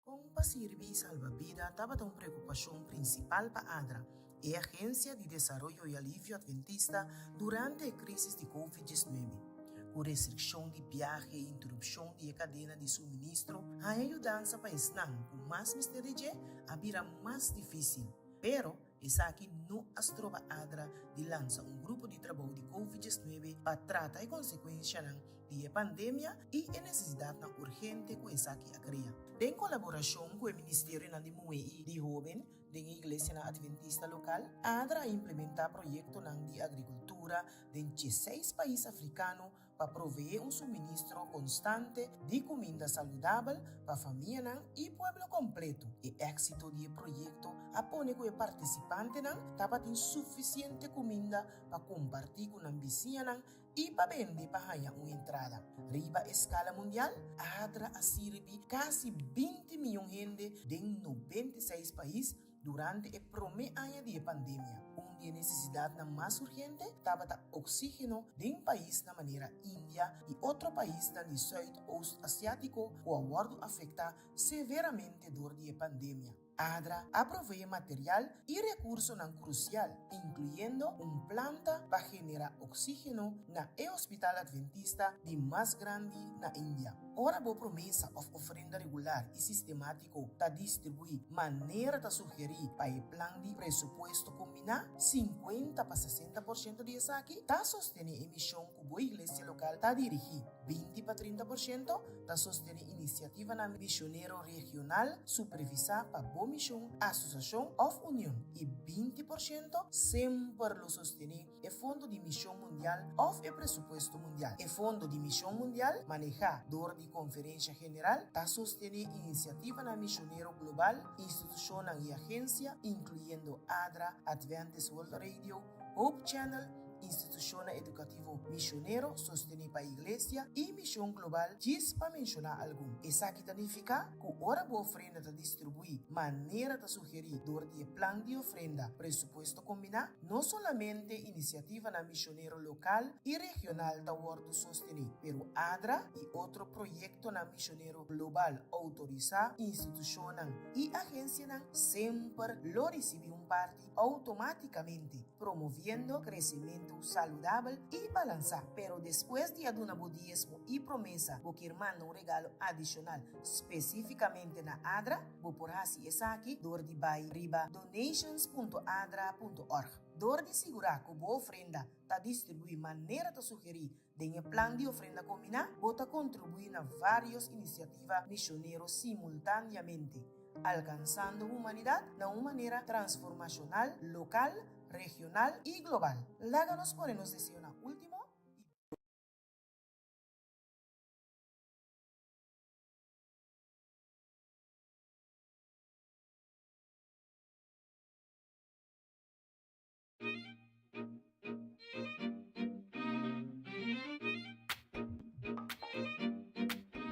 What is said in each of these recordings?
Kung pasirbi salva-vida estaba una preocupación principal para ADRA, la Agencia de Desarrollo y Alivio Adventista durante la crisis de COVID-19. Con restricción de viaje e interrupción de cadena de suministro, a ayudanza para Islam con más misterio había más difícil. Pero, essa aqui não astroba ADRA de lança grupo de trabalho de COVID-19 para tratar a consequência da pandemia e a necessidade urgente que essa aqui cria. Em colaboração com o Ministério de Broekhoven, da Igreja Adventista local, ADRA implementa projeto de agricultura em 16 países africanos para prover suministro constante de comida saudável para a família e povo completo. O êxito do projeto apone que o participante dapat insuficiente comida para compartir com os vizinhos e para vender para ganhar uma entrada. Riba escala mundial, ADRA sirve quase 20 milhões de gente em 96 países durante o primeiro ano da pandemia. Uma necessidade mais urgente estava o oxígeno de um país na maneira Índia e outro país do Sudoeste Asiático que agora afeta severamente durante a pandemia. ADRA aprovei material e recursos crucial, incluindo planta para generar oxígeno na Hospital Adventista de mais grande na Índia. Ora, boa promessa of oferenda regular e sistemático para distribuir maneira de sugerir para o plano de pressuposto combinar 50 para 60% de essa aqui, está sostener a missão que a igreja local está dirigir. 20 para 30% está sostener iniciativa na missioneiro regional supervisar para boa missão associação of união e 20% sempre lo sostener o fundo de missão mundial of o pressuposto mundial. O fundo de missão mundial manejar dor de conferência general está sostener iniciativa na missioneiro global, instituição e agência, incluindo ADRA, Adventist World Radio, Hope Channel, Instituição Educativo Missioneiro, sostener para a Igreja e Missão Global, diz para mencionar algum. Essa aqui significa que hora boa ofrenda de distribuir, maneira de sugerir, durante o plano de ofrenda, pressuposto combinar, não somente iniciativa na missioneiro local e regional da World sostener, pero ADRA e outro projeto na missioneiro global autorizar, instituição e agência sempre lo recebe parte automaticamente, promovendo crescimento saudável e balançado. Pero depois de adunar o dízimo e promessa, vou querer mandar regalo adicional, especificamente na ADRA, vou por assim essa aqui, dor de bai riba donations.adra.org. Dor de segurar que a ofrenda está distribuir maneira de sugerir em plano de ofrenda combinar, vou contribuir na várias iniciativas missioneiros simultaneamente, alcançando a humanidade de uma maneira transformacional, local, regional y global. Láganos por nos deseo una último.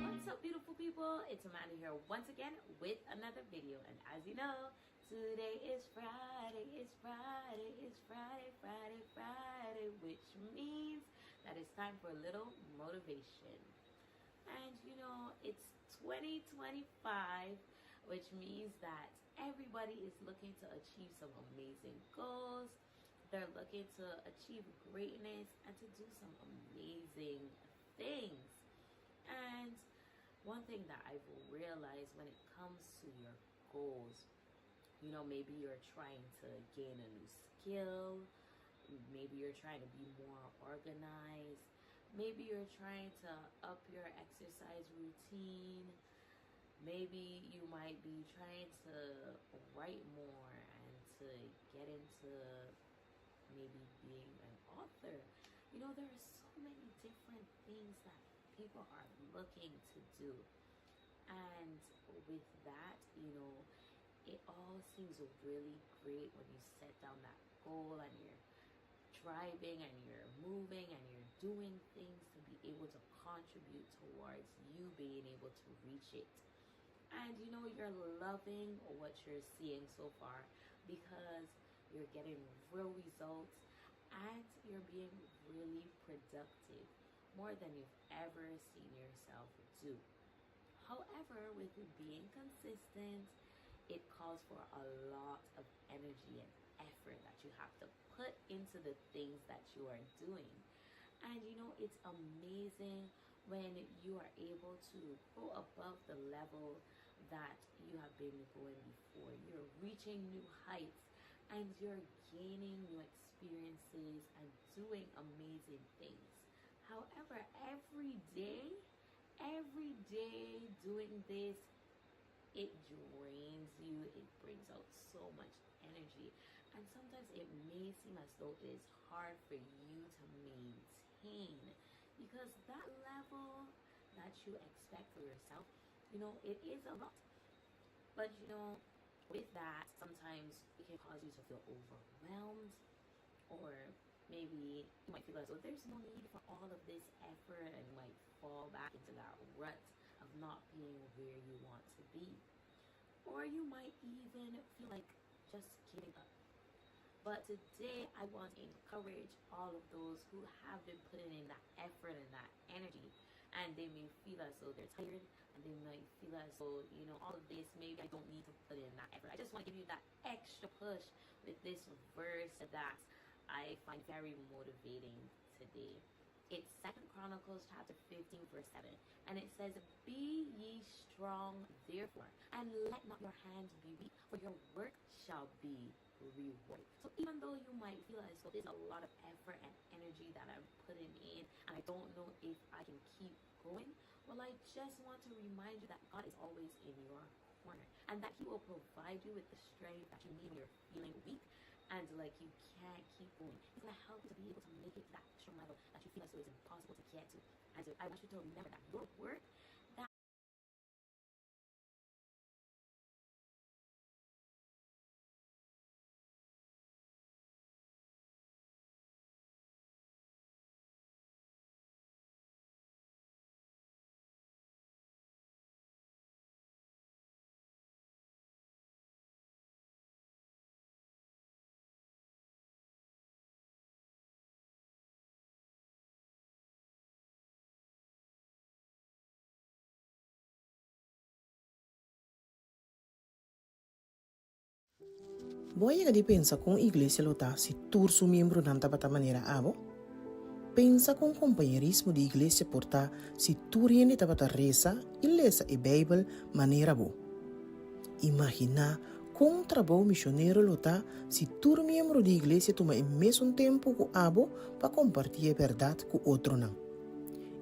What's up, beautiful people? It's Amanda here once again with another video, and as you know, today is Friday, Friday, which means that it's time for a little motivation. And you know, it's 2025, which means that everybody is looking to achieve some amazing goals. They're looking to achieve greatness and to do some amazing things. And one thing that I've realized when it comes to your goals, you know, maybe you're trying to gain a new skill, maybe you're trying to be more organized, maybe you're trying to up your exercise routine, maybe you might be trying to write more and to get into maybe being an author. You know, there are so many different things that people are looking to do. And with that, you know, it all seems really great when you set down that goal and you're driving and you're moving and you're doing things to be able to contribute towards you being able to reach it. And you know, you're loving what you're seeing so far because you're getting real results and you're being really productive, more than you've ever seen yourself do. However, with being consistent, it calls for a lot of energy and effort that you have to put into the things that you are doing. And it's amazing when you are able to go above the level that you have been going before. You're reaching new heights and you're gaining new experiences and doing amazing things. However, every day doing this, it drains you, it brings out so much energy. And sometimes it may seem as though it is hard for you to maintain because that level that you expect for yourself, it is a lot. But with that, sometimes it can cause you to feel overwhelmed, or maybe you might feel as though there's no need for all of this effort, and you might fall back into that rut of not being where you want to be. Or you might even feel like just giving up. But today, I want to encourage all of those who have been putting in that effort and that energy, and they may feel as though they're tired, and they might feel as though, all of this, maybe I don't need to put in that effort. I just want to give you that extra push with this verse that I find very motivating today. It's 2 Chronicles chapter 15 verse 7, and it says, "Be ye strong therefore, and let not your hands be weak, for your work shall be rewarded." So even though you might feel as though there's a lot of effort and energy that I'm putting in, and I don't know if I can keep going, well, I just want to remind you that God is always in your corner, and that He will provide you with the strength that you need when you're feeling weak and like you can't keep going. He's going to help you to be able to make it to that strong level that you feel as though it's impossible to get to. And so I want you to remember that your work, that Voy a que pensa com igreja lota se turso membro não tá bata maneira abo? Pensa com companheirismo de igreja porta se tu rende tá bata reza e lesa e Bible maneira bo. Imagina com trabalho missioneiro lota se tu membro de igreja toma em mesmo tempo com abo para compartilhar a verdade com outro não.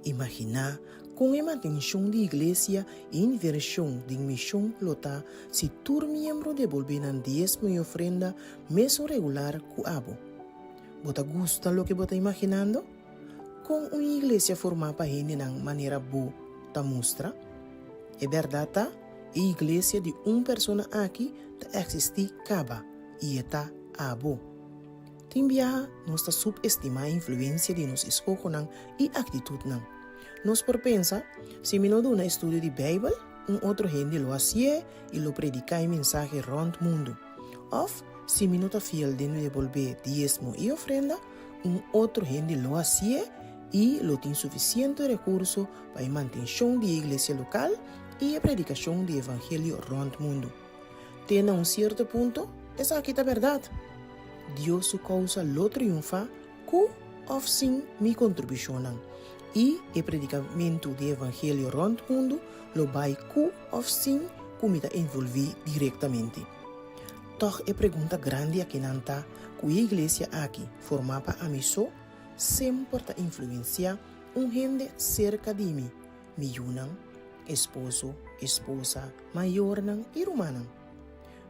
Imagina com a manutenção de igreja e inversão de missão lota se tu membro devolver diezmo e ofrenda mesmo regular com abo. Bota gusta lo que bota imaginando? Com uma igreja formada para gente de maneira boa, ta mostra? É verdade, tá? A igreja de uma pessoa aqui ta existe caba e está abo. Timbia, nós ta subestimar a influência de nos escolhos e atitude não. Nós por pensa, se me não dá um estudo de Bíblia, outro gente lo hace e lo predica em mensagem rond mundo. Of, se me não tá fiel de devolver diezmo e ofrenda, outro gente lo hace e lo tem suficiente recurso para a manutenção de igreja local e a predicação do evangelho rond mundo. Tem certo ponto, essa aqui é a verdade. Deus su causa lo triunfa com ou sem minha contribuição. E o predicamento do evangelho rond mundo lo vai com ou sem como está envolvido diretamente. Toch é pergunta grande aqui nanta que a igreja aqui formada a missão sempre está influenciar gente cerca de mim, milhão, esposo, esposa, maior e irmã.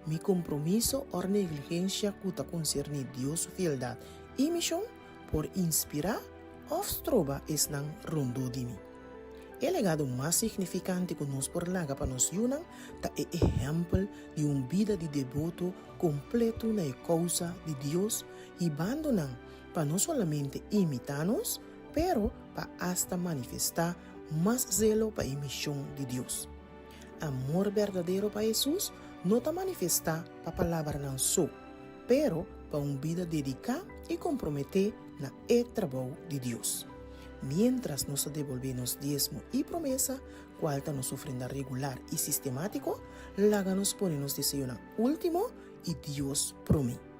Mi compromisso ou negligência que está concerne Deus fieldade e missão por inspirar ou trova es nan rondo de mim. O legado mais significante que nós por laga para nós yunan ta é exemplo de vida de devoto completo na causa de Deus e abandonan para não somente imitar-nos, pero para hasta manifestar mais zelo para a missão de Deus. Amor verdadeiro para Jesus não está manifestar para a palavra não só, pero para vida dedicada e comprometer na trabalho de Deus. mientras nos devolvemos diezmo y promesa, cualta nos ofrenda regular y sistemático, láganos ponernos desayuno último y Dios promete.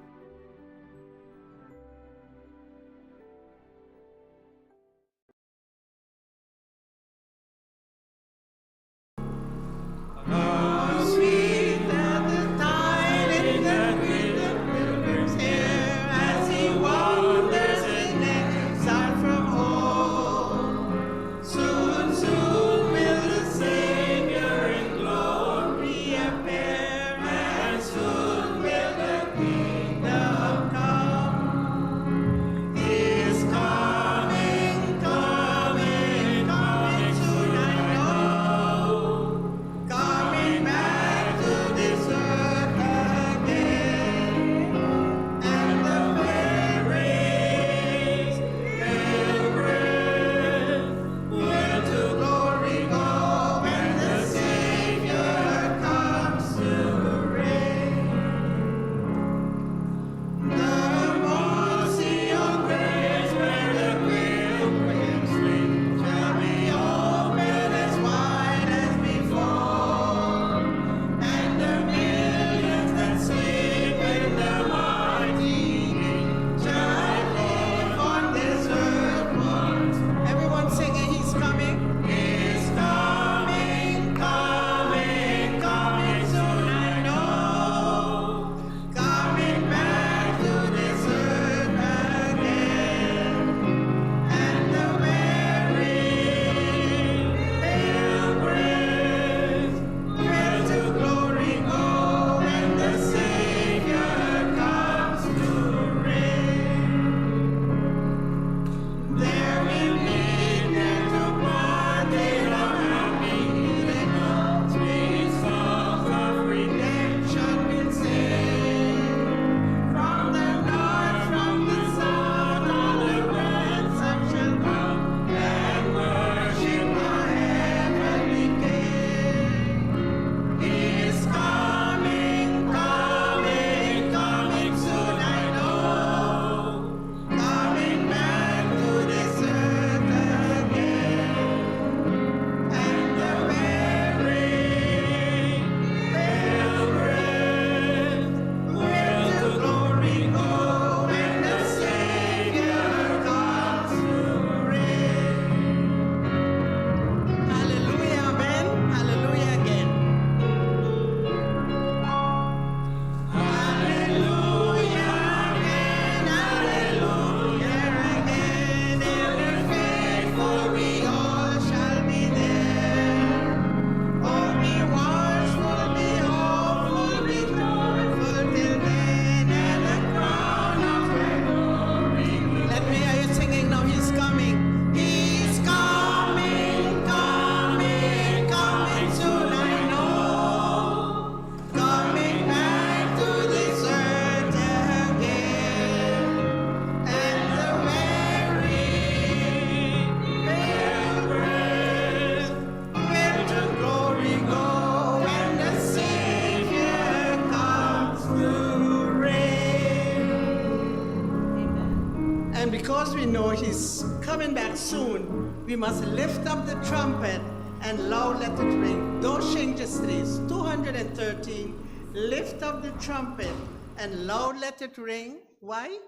because we know he's coming back soon, we must lift up the trumpet and loud let it ring. Those changes trees, 213, lift up the trumpet and loud let it ring. Why?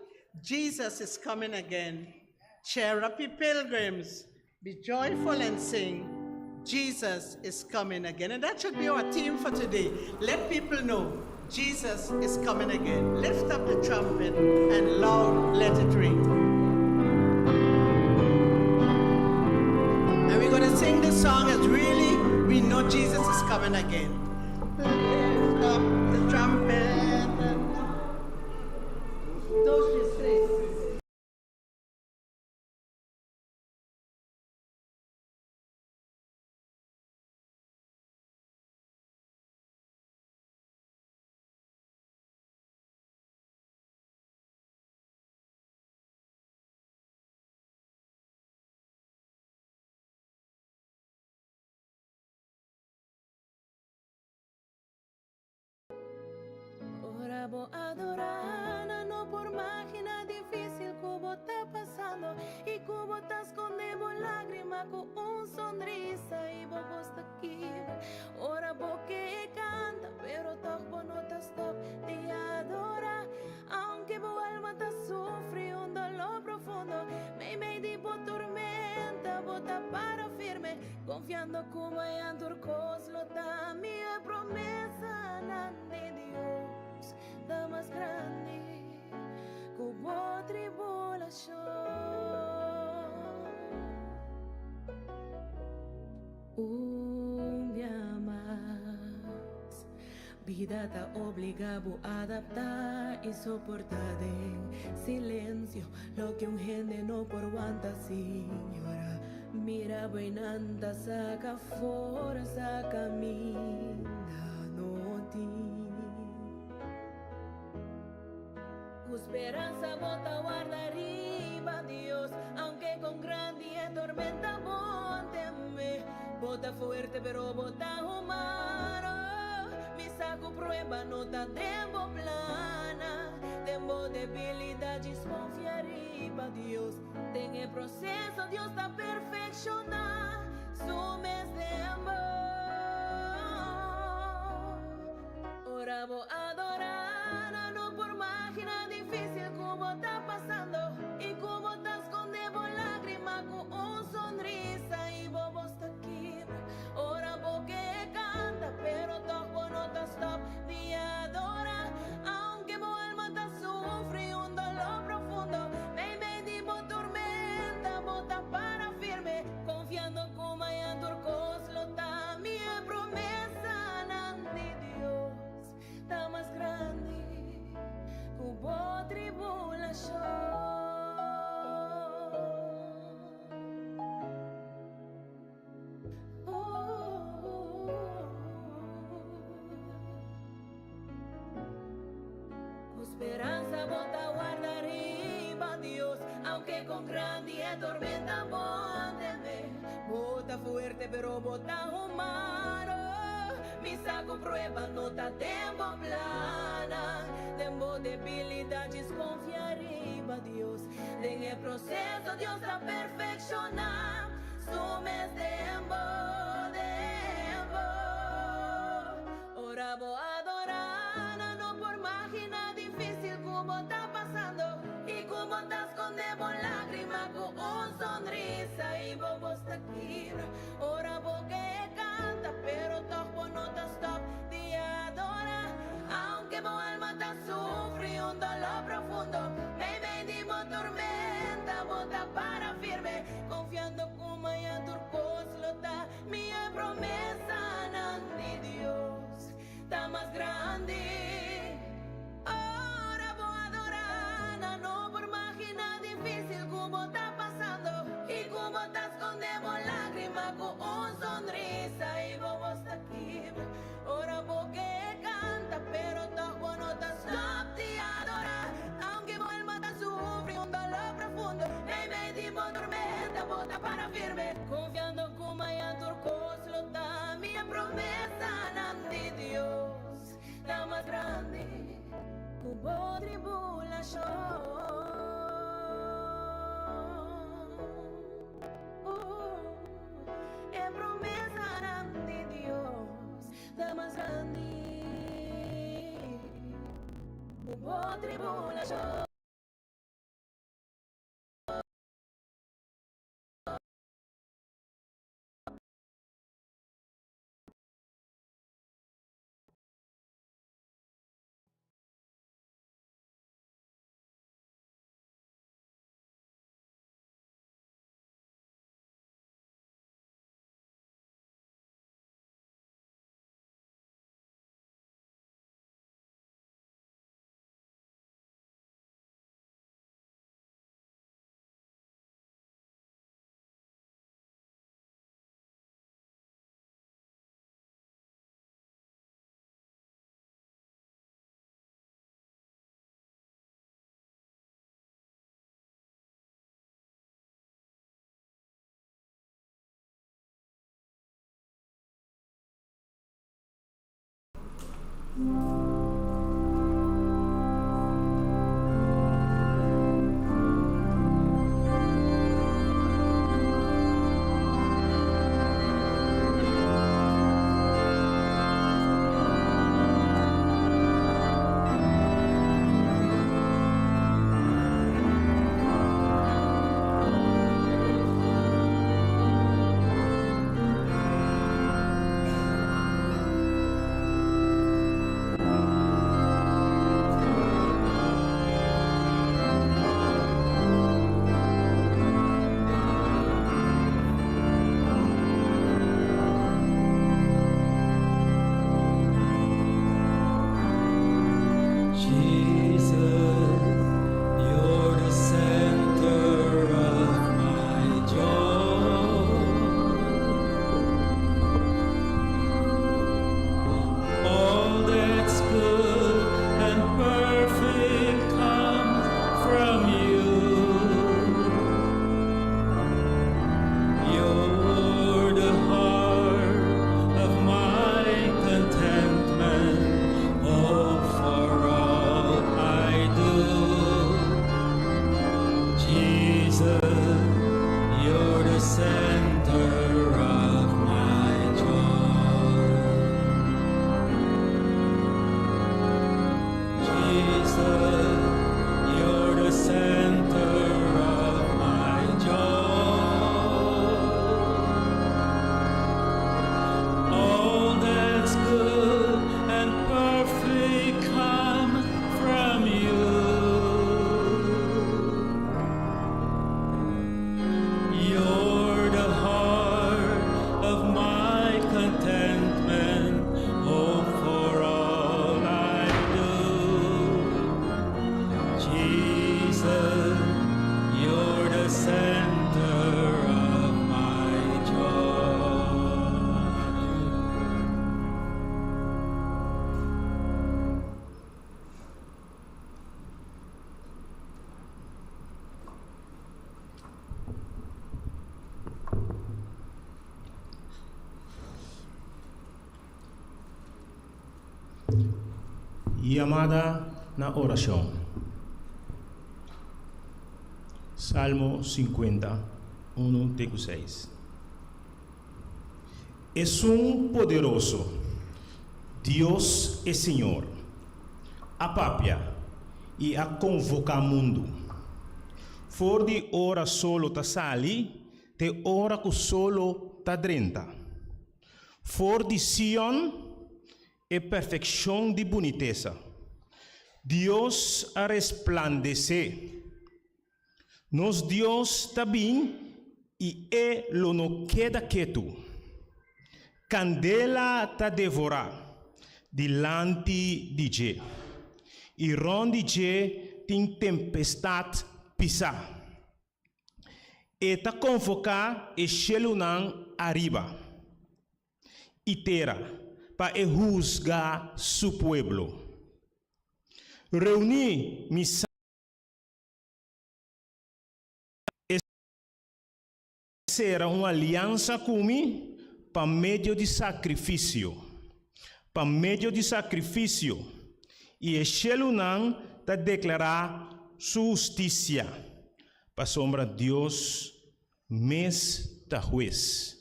Jesus is coming again. Cheer up, ye pilgrims, be joyful and sing. Jesus is coming again. And that should be our theme for today. Let people know Jesus is coming again. Lift up the trumpet and loud let it ring. And we're going to sing this song as really we know Jesus is coming again. Lift up the trumpet and those three. Ora vou adorar, não por máquina difícil que vou te passar. pasando y como te escondemos lágrima con un sonrisa y vos te quiebra. Ora boque canta, pero tampoco no te stop te adora. Aunque tu alma te sufre un dolor profundo, me di por tormenta, bota para firme, confiando como en turcos lo da mi promesa de Dios, da más grande como tribulación. Un día más, vida te obliga a adaptar y soportar en silencio lo que un gente no por aguanta, señora. Mira buenanta, saca fuerza, camina, no ti. Esperanza bota guarda arriba, Dios, aunque con grande tormenta bóteme. Bota fuerte pero bota humano. Mi saco prueba no ta tempo plana. Tempo debilidad desconfia arriba, Dios. En el proceso Dios está perfecciona su mes tempo. Ora voy a adorar, no por máquina difícil como está pasando y como te escondemos lágrima con un sonrisa y vos te quiebra. Ora porque canta, pero tampoco no te stop ni adora. Aunque mi alma te sufre un dolor profundo, me di por tormenta, bota para firme, confiando como en turcos lo da mi promesa de Dios, está más grande hubo tribulación. Esperanza bota guarda arriba, Dios, aunque con grande tormenta bóteme. Bota fuerte pero bota humano. Mi saco prueba no ta tempo plana. Tempo debilidad desconfia arriba, Dios. En el proceso Dios está perfecciona su mes tempo. Ora voy a adorar, no por máquina difícil como está pasando y como te escondemos lágrima con un sonrisa y vos te quiebra. Ora porque canta, pero tampoco no te stop te adora. Aunque mi alma te sufre un dolor profundo, me dimos tormenta, bota para firme, confiando como en turcos lo da mi promesa de Dios, está más grande. Ahora voy a adorar, no por máquina difícil como está pasando y como te escondemos lágrima con un sonrisa y vos te quiebra. Ahora porque canta, pero tampoco no te stop te adora. Aunque mi alma te sufre un dolor profundo, me dimos tormenta, bota para firme, confiando como en turcos lo da mi promesa de Dios, la más grande hubo tribulación. En promesa de Dios, la más grande hubo tribulación. Llamada na oração. Salmo 50, 1-6. És poderoso, Deus é Senhor, a papia e a convoca mundo. For de ora solo ta sali, te ora cu solo ta drenta. For de Sion, e perfeição de boniteza. Deus a resplandecer. Nos Deus também e lo no queda quieto. Candela ta devora dilante de Je. E ronde Je tem tempestade pisa. E ta convoca e shelunan arriba. E terra para juzgar su pueblo. Reunir mis será uma aliança comigo para meio de sacrifício. Para meio de sacrifício. E Shelunan te declarar justiça. Para sombra Deus, mês da juiz.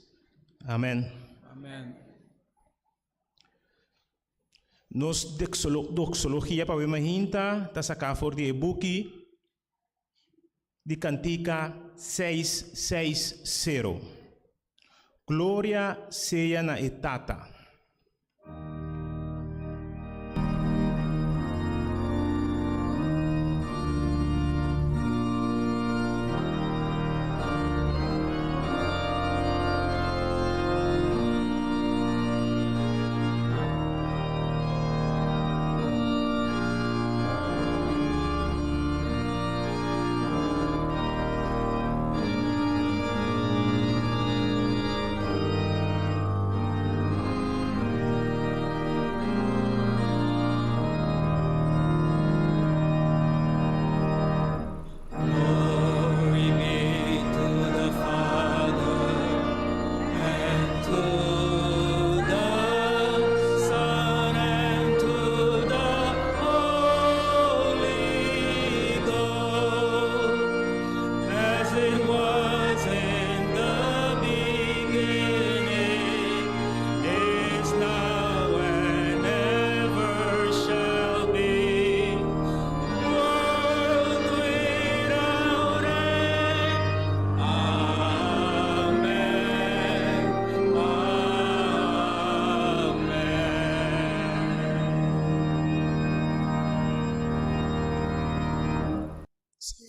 Amém. Amém. Nos doxologia para imaginta ta sacar for de buki de cantica 660. Glória seja na etata.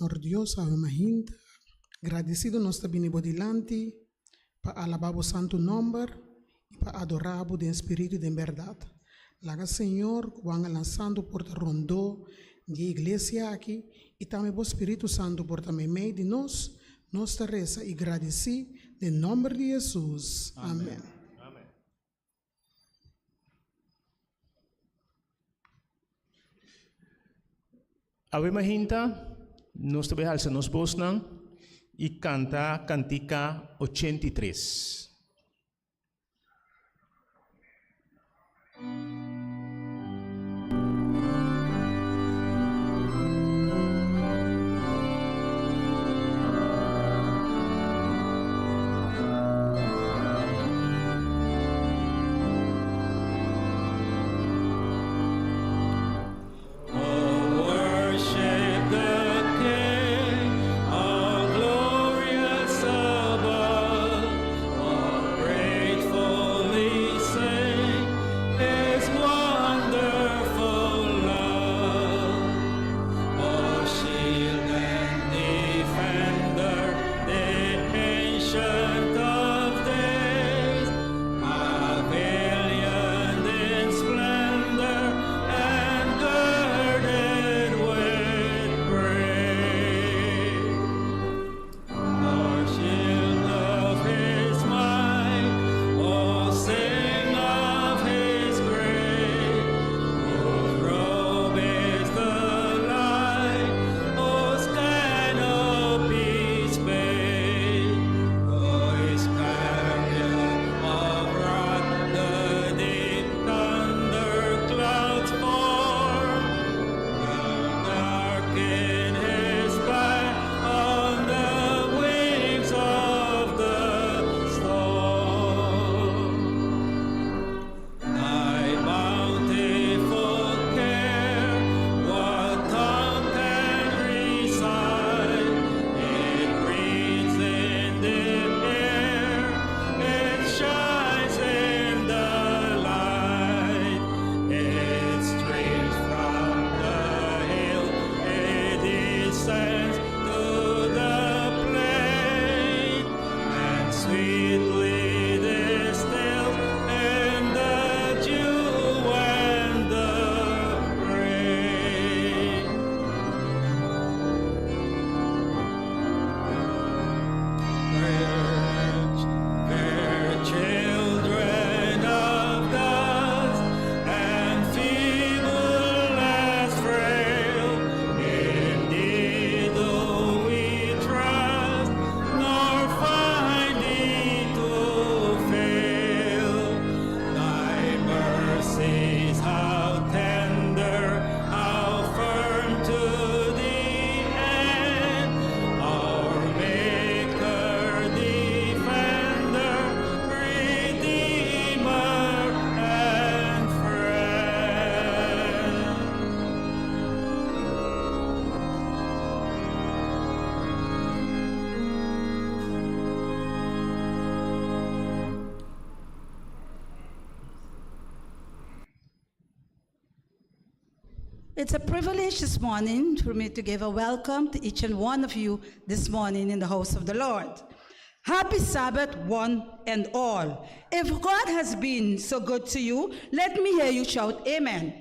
Senhor Deus, ave mahinta, agradecido nós também bodilante, para alabar o santo nome e para adorar o Espírito de verdade. Laga Senhor, quando lançando por rondo de igreja aqui, e também o Espírito Santo por também meio de nós te reza e agradeci, em nome de Jesus. Amém. Amém. Ave mahinta, nós também alçamos voz e canta cantica 83. Glorious Sabat, It's a privilege this morning for me to give a welcome to each and one of you this morning in the house of the Lord. Happy Sabbath, one and all. If God has been so good to you, let me hear you shout amen.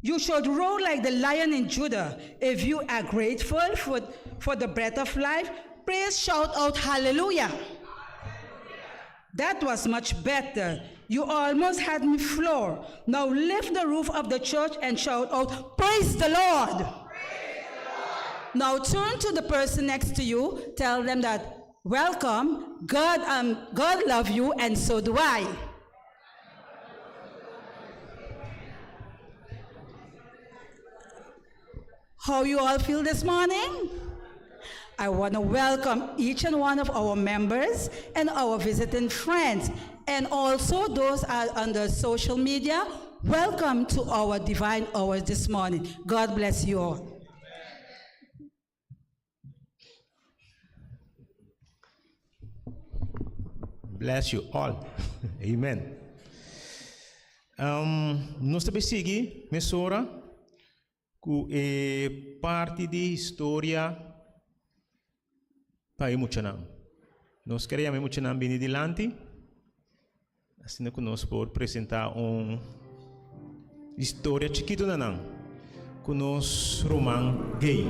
You should roar like the lion in Judah. If you are grateful for the breath of life, praise, shout out hallelujah. That was much better. You almost had me floor. Now lift the roof of the church and shout out, praise the Lord. Praise the Lord. Now turn to the person next to you, tell them that, welcome, God love you and so do I. How you all feel this morning? I want to welcome each and one of our members and our visiting friends, and also those are on the social media. Welcome to our divine hours this morning. God bless you all. Bless you all. Amen. Nós também seguimos, mesora, com parte de história para emocionar. Nós queremos emocionar bem adiante. Assim que nós podemos apresentar uma história chiquita com nós romano gay.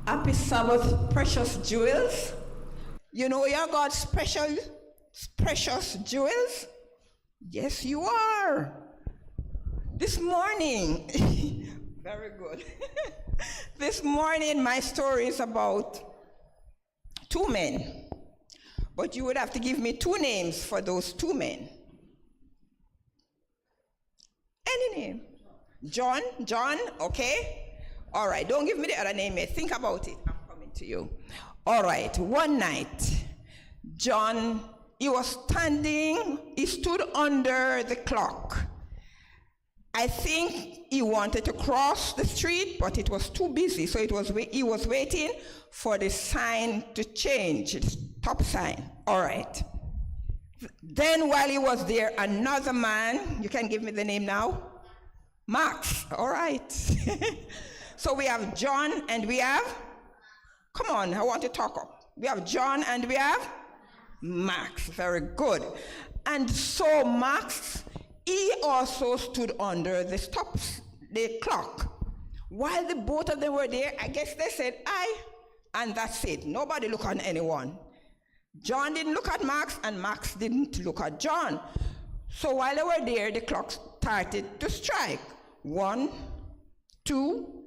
Happy Sabbath, precious jewels. You know you're God's precious jewels? Yes, you are. This morning, very good. This morning, my story is about two men. But you would have to give me two names for those two men. Any name. John, okay? All right, don't give me the other name yet. Think about it. I'm coming to you. All right, one night, John, he stood under the clock. I think he wanted to cross the street, but it was too busy, so he was waiting for the sign to change, the stop sign. All right. Then while he was there, another man, you can give me the name now? Max, all right. So we have John and we have, come on, I want to talk up. We have John and we have Max, very good. And so Max, he also stood under the clock. While the both of them were there, I guess they said, aye, and that's it. Nobody looked at anyone. John didn't look at Max, and Max didn't look at John. So while they were there, the clock started to strike. 1, 2,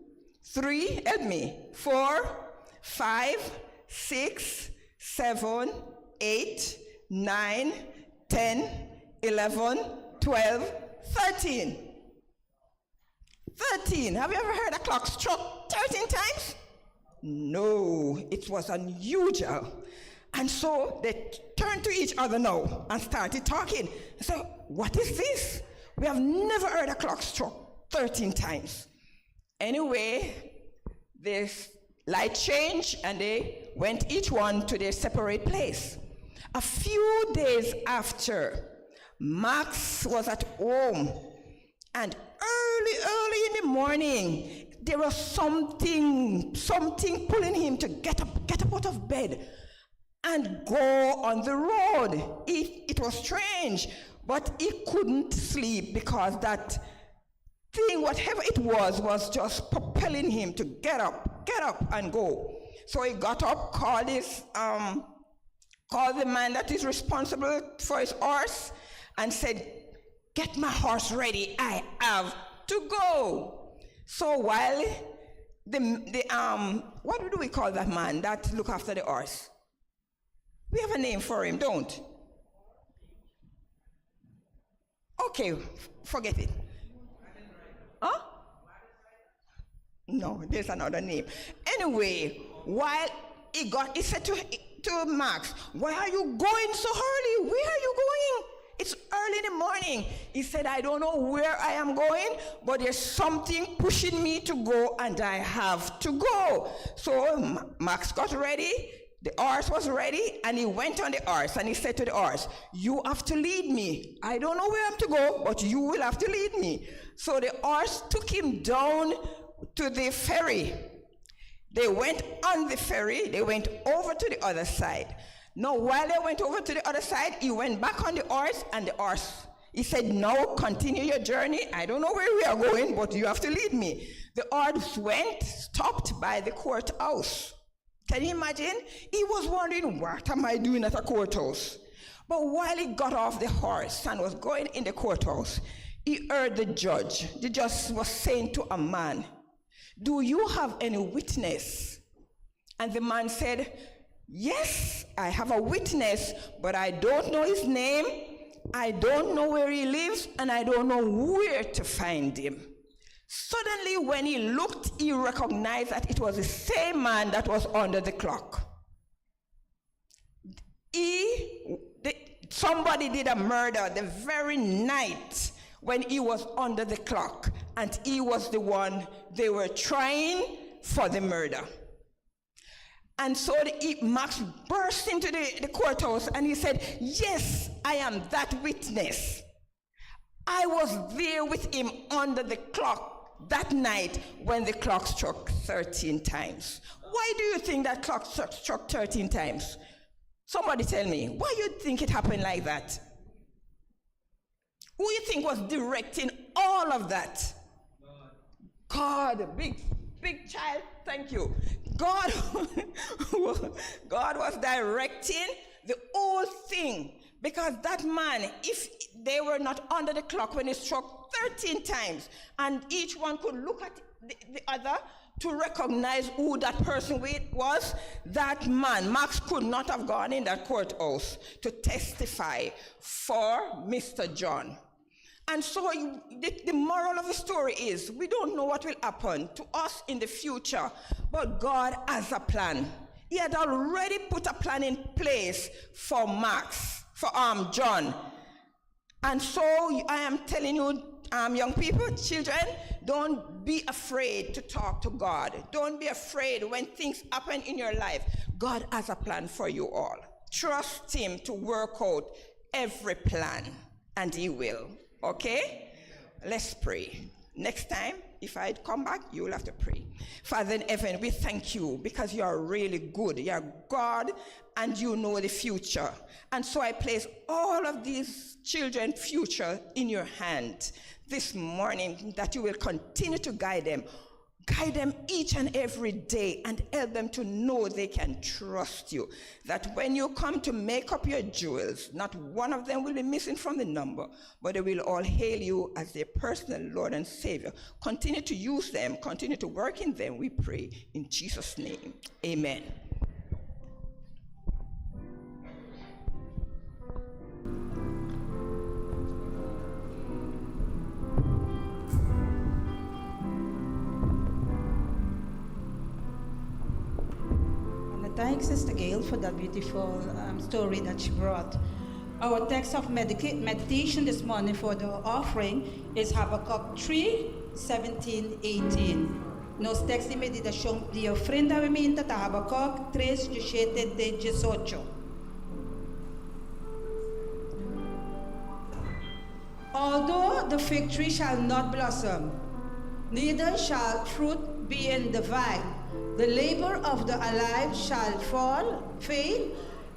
3, help me, 4, 5, 6, 7, 8, 9, 10, 11, 12, 13. 13. Have you ever heard a clock struck 13 times? No, it was unusual. And so they turned to each other now and started talking. So, what is this? We have never heard a clock struck 13 times. Anyway, this light changed and they went each one to their separate place. A few days after, Max was at home, and early in the morning, there was something pulling him to get up out of bed and go on the road. It was strange, but he couldn't sleep because that thing, whatever it was just propelling him to get up and go. So he got up, called the man that is responsible for his horse, and said, "Get my horse ready, I have to go." So while what do we call that man that look after the horse? We have a name for him, don't? Okay, forget it. Huh? No, there's another name. Anyway, while he said to Max, why are you going so early? Where are you going? It's early in the morning. He said, I don't know where I am going, but there's something pushing me to go, and I have to go. So Max got ready. The horse was ready, and he went on the horse, and he said to the horse, you have to lead me. I don't know where I'm to go, but you will have to lead me. So the horse took him down to the ferry. They went on the ferry. They went over to the other side. Now, while they went over to the other side, he went back on the horse, and the horse, he said, now continue your journey. I don't know where we are going, but you have to lead me. The horse went, stopped by the courthouse. Can you imagine? He was wondering, what am I doing at a courthouse? But while he got off the horse and was going in the courthouse, he heard the judge. The judge was saying to a man, do you have any witness? And the man said, yes, I have a witness, but I don't know his name, I don't know where he lives, and I don't know where to find him. Suddenly, when he looked, he recognized that it was the same man that was under the clock. Somebody did a murder the very night when he was under the clock, and he was the one they were trying for the murder. And so Max burst into the courthouse, and he said, yes, I am that witness. I was there with him under the clock that night when the clock struck 13 times. Why do you think that clock struck 13 times? Somebody tell me, why you think it happened like that? Who you think was directing all of that? God, big child, thank you. God was directing the whole thing, because that man, if they were not under the clock when it struck 13 times, and each one could look at the other to recognize who that person was, that man, Max, could not have gone in that courthouse to testify for Mr. John. And so the moral of the story is, we don't know what will happen to us in the future, but God has a plan. He had already put a plan in place for Max, for John. And so I am telling you, young people, children, don't be afraid to talk to God. Don't be afraid when things happen in your life. God has a plan for you all. Trust him to work out every plan, and he will. Okay? Let's pray. Next time, if I come back, you will have to pray. Father in heaven, we thank you because you are really good. You are God, and you know the future. And so I place all of these children's future in your hand this morning, that you will continue to guide them. Guide them each and every day, and help them to know they can trust you. That when you come to make up your jewels, not one of them will be missing from the number, but they will all hail you as their personal Lord and Savior. Continue to use them, continue to work in them, we pray in Jesus' name. Amen. Thanks, Sister Gail, for that beautiful story that she brought. Our text of meditation this morning for the offering is Habakkuk 3, 17, 18. Nos textos de meditación de ofrenda rementa está Habakkuk 3, 17, 18. Although the fig tree shall not blossom, neither shall fruit be in the vine, the labor of the alive shall fail,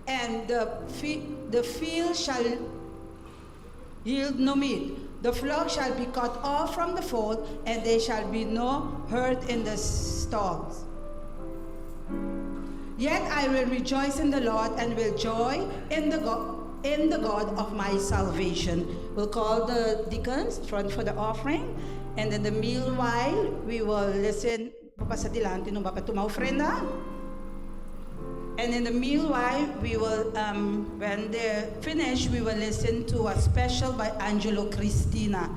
and the field shall yield no meat. The flock shall be cut off from the fold, and there shall be no herd in the stalls. Yet I will rejoice in the Lord, and will joy in the God of my salvation. We'll call the deacons front for the offering, and in the meanwhile, we will listen. Pasa adelante nung Bapa tuma ofrenda. And in the meanwhile, we will, when they're finished, we will listen to a special by Angelo Cristina.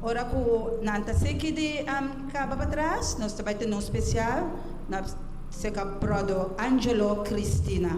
Ora ku nanta seki di kaba patras, nos tabay no special na seka brodo Angelo Cristina.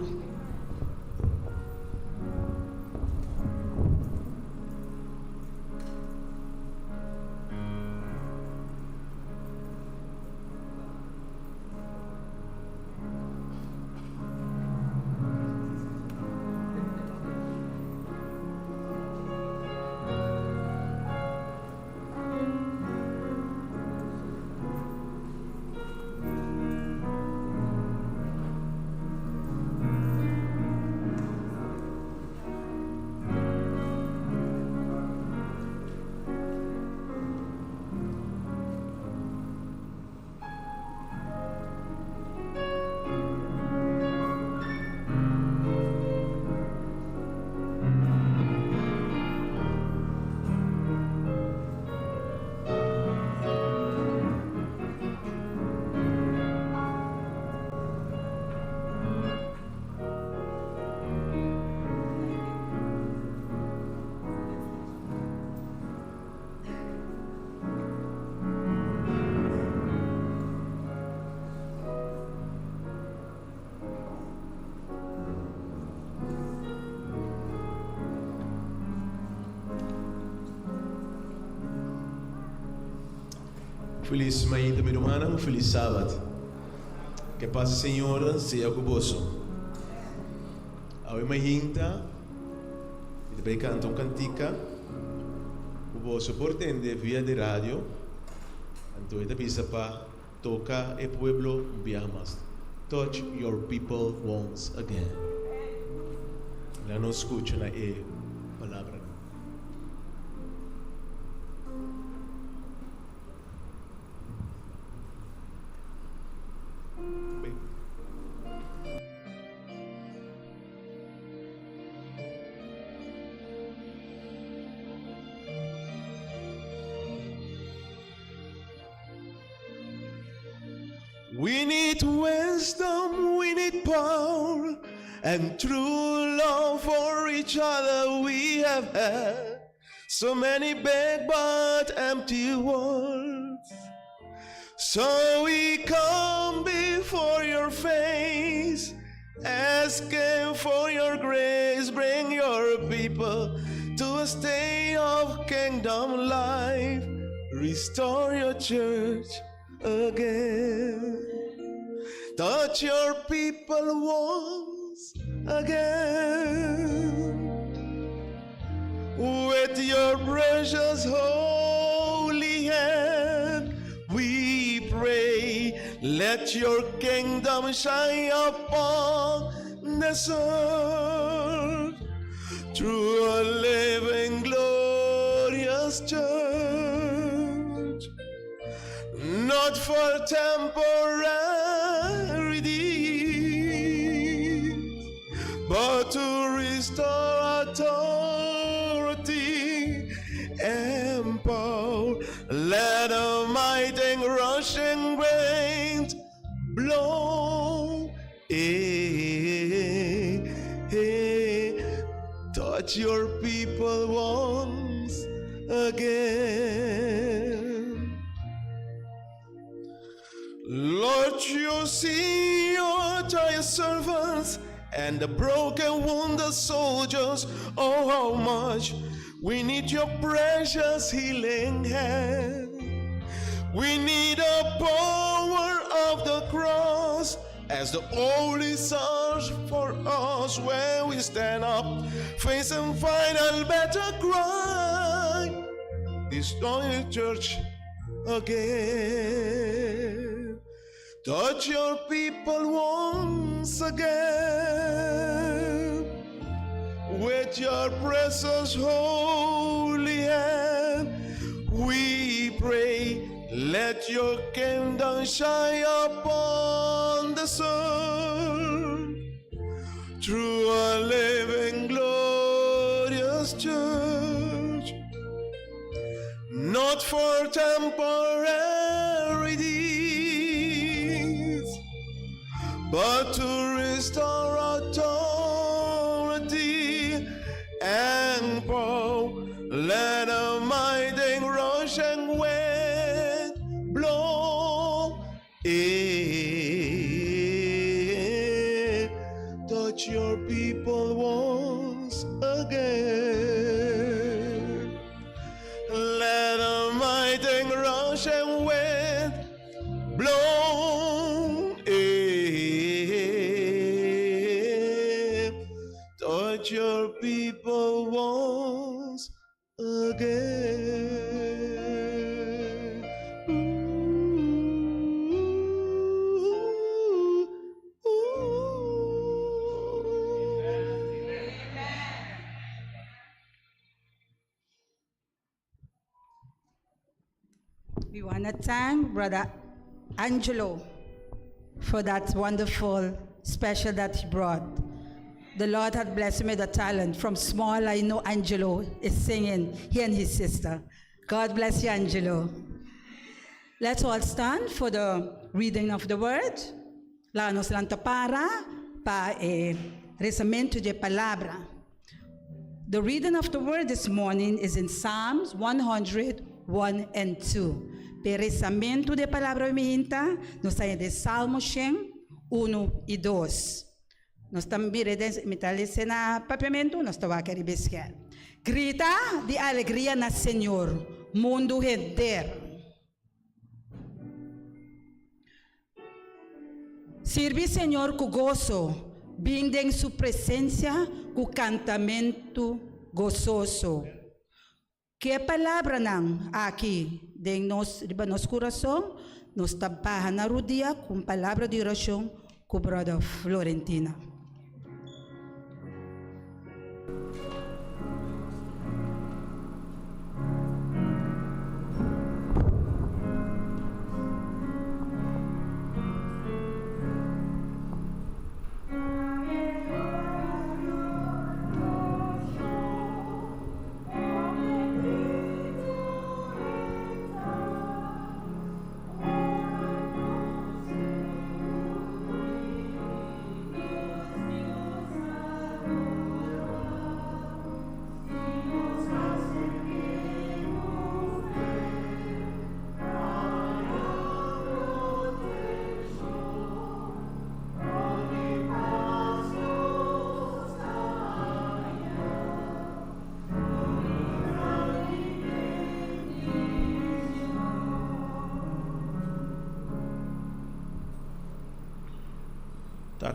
Feliz manhã, meu irmão, feliz sábado. Que a paz do Senhor seja convosco. Ao manhã, e depois cantam cantica, o vosso portende via de rádio, então ele pisa para tocar o pueblo viamas. Touch your people once again. Lá não escuta na palavra. We need wisdom, we need power, and true love for each other we have had. So many big but empty words. So we come before your face, asking for your grace. Bring your people to a state of kingdom life. Restore your church again. Touch your people once again with your precious holy hand. We pray, let your kingdom shine upon this earth through a living glorious church, not for temporary deeds, but to restore authority and power. Let a mighty rushing wind blow. Touch your people once again. Lord, you see your tired servants and the broken, wounded soldiers. Oh, how much we need your precious healing hand. We need the power of the cross as the only source for us when we stand up, face and final better cry. Destroy the church again. Touch your people once again with your precious holy hand. We pray, let your kingdom shine upon the sun through a living glorious church, not for temporary deeds, but to restore authority and power. Let a mighty rush touch your people once again. We want to thank Brother Angelo for that wonderful special that he brought. The Lord had blessed me with a talent. From small, I know Angelo is singing, he and his sister. God bless you, Angelo. Let's all stand for the reading of the word. La nos para rezamento de palabra. The reading of the word this morning is in Psalms 101 and 2. Rezamento de palabra mihinta, nos está de Salmo 1 y 2. Nos também metalice na papiamento, nos está a ribesquer. Grita de alegria na Senhor, mundo inteiro. Sirve Senhor com gozo, vindo em sua presença com cantamento gozoso. Que palavra não aqui de nos coração, nos tampaha na rodia com palavra de oração com brother Florentina.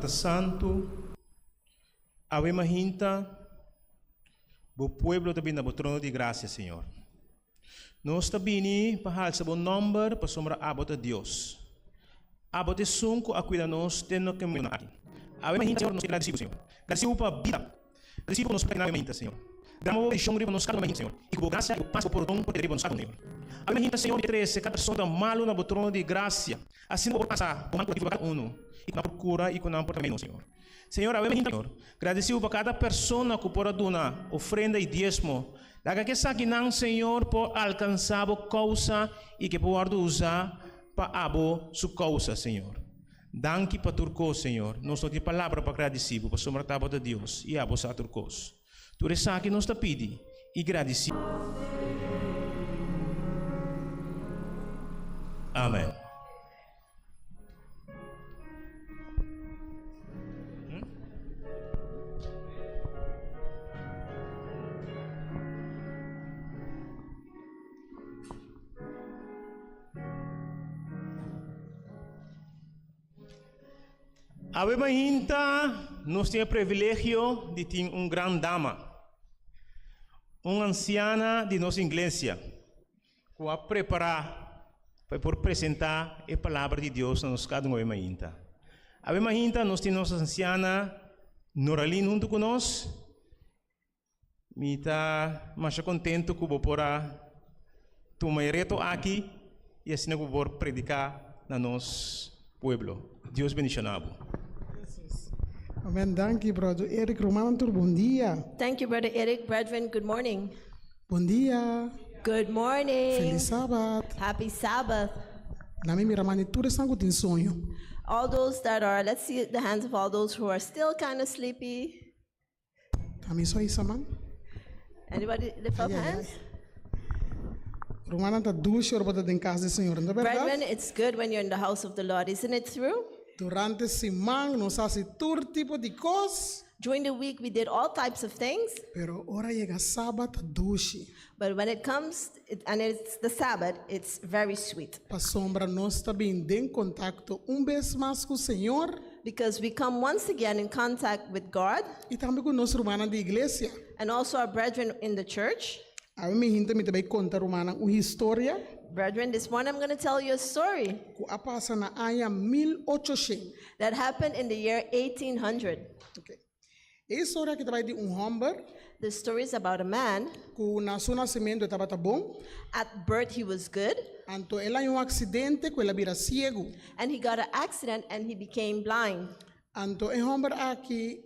Tata Santo, ave mahinta, bo pueblo tabi na bo trono de graça, Senhor. Nós tabini pahal sa bo number pa sombra abot a Dios. Abot e sunko a cuida nos teno que mo aqui. Ave mahinta, Senhor, nos agradecido, Senhor. Agradecido pa vida. Agradecido por nos pegar na mahinta, Senhor. Damo o chão riba nos cada mahinta, Senhor. E com graça eu passo por dom por riba nos cada, Senhor. Ave mahinta, Senhor, de três, cada pessoa da malo na bo trono de graça. Assim não vou passar, o manco de cada e na procura e com a portamento, Senhor. Senhor, ave mahinta, Senhor. Agradecido para cada pessoa que por aduna ofrenda e diezmo. Daga que saque não, Senhor, por alcançar a causa e que pode usar para abo sua causa, Senhor. Danke para turcos, Senhor. Nós não temos palavra para agradecido, para sombra tábua de Deus e abo sa turcos. Tu ressaque nos te pedi e agradecido. Amém. Ave mahinta, nós temos o privilégio de ter uma grande dama, uma anciana de nossa igreja, que vai preparar para apresentar a palavra de Deus na nossa casa de Ave mahinta. Ave mahinta, nós temos nossa anciana Noralyne junto conosco. Me está mais contento que vou tomar reto aqui e assim eu vou predicar no nosso povo. Deus bendicionado. Amen. Dank je, brother Eric. Romantur, bom dia. Thank you, Brother Eric. Brethren, good morning. Bom dia. Good morning. Feliz Sabat. Happy Sabbath. Nami miramani ture sangu tin sonho. All those that are, let's see the hands of all those who are still kind of sleepy. Kami so isa man. Anybody lift up hands? Romana ta dulce orbata din casa do Senhor, não é Brethren, verdade? it's good when you're in the house of the Lord, isn't it true? Durante semana nos hace todo tipo de coisas. During the week, we did all types of things. Pero ora llega sábado dulce. But when it comes, and it's the Sabbath, it's very sweet. Pa sombra nós também em contato vez mais com o Senhor. because we come once again in contact with God e também com nós rumana de igreja. and also our brethren in the church. A mim hinta me também conta rumana uma história Brethren, this morning I'm going to tell you a story que a passa na ano 1800. that happened in the year 1800. Okay. A história que trabalha de homem The story is about a man. que na seu nascimento estava bom, At birth, he was good, então ela em acidente que ela vira cego. and he got an accident and he became blind. Então o homem aqui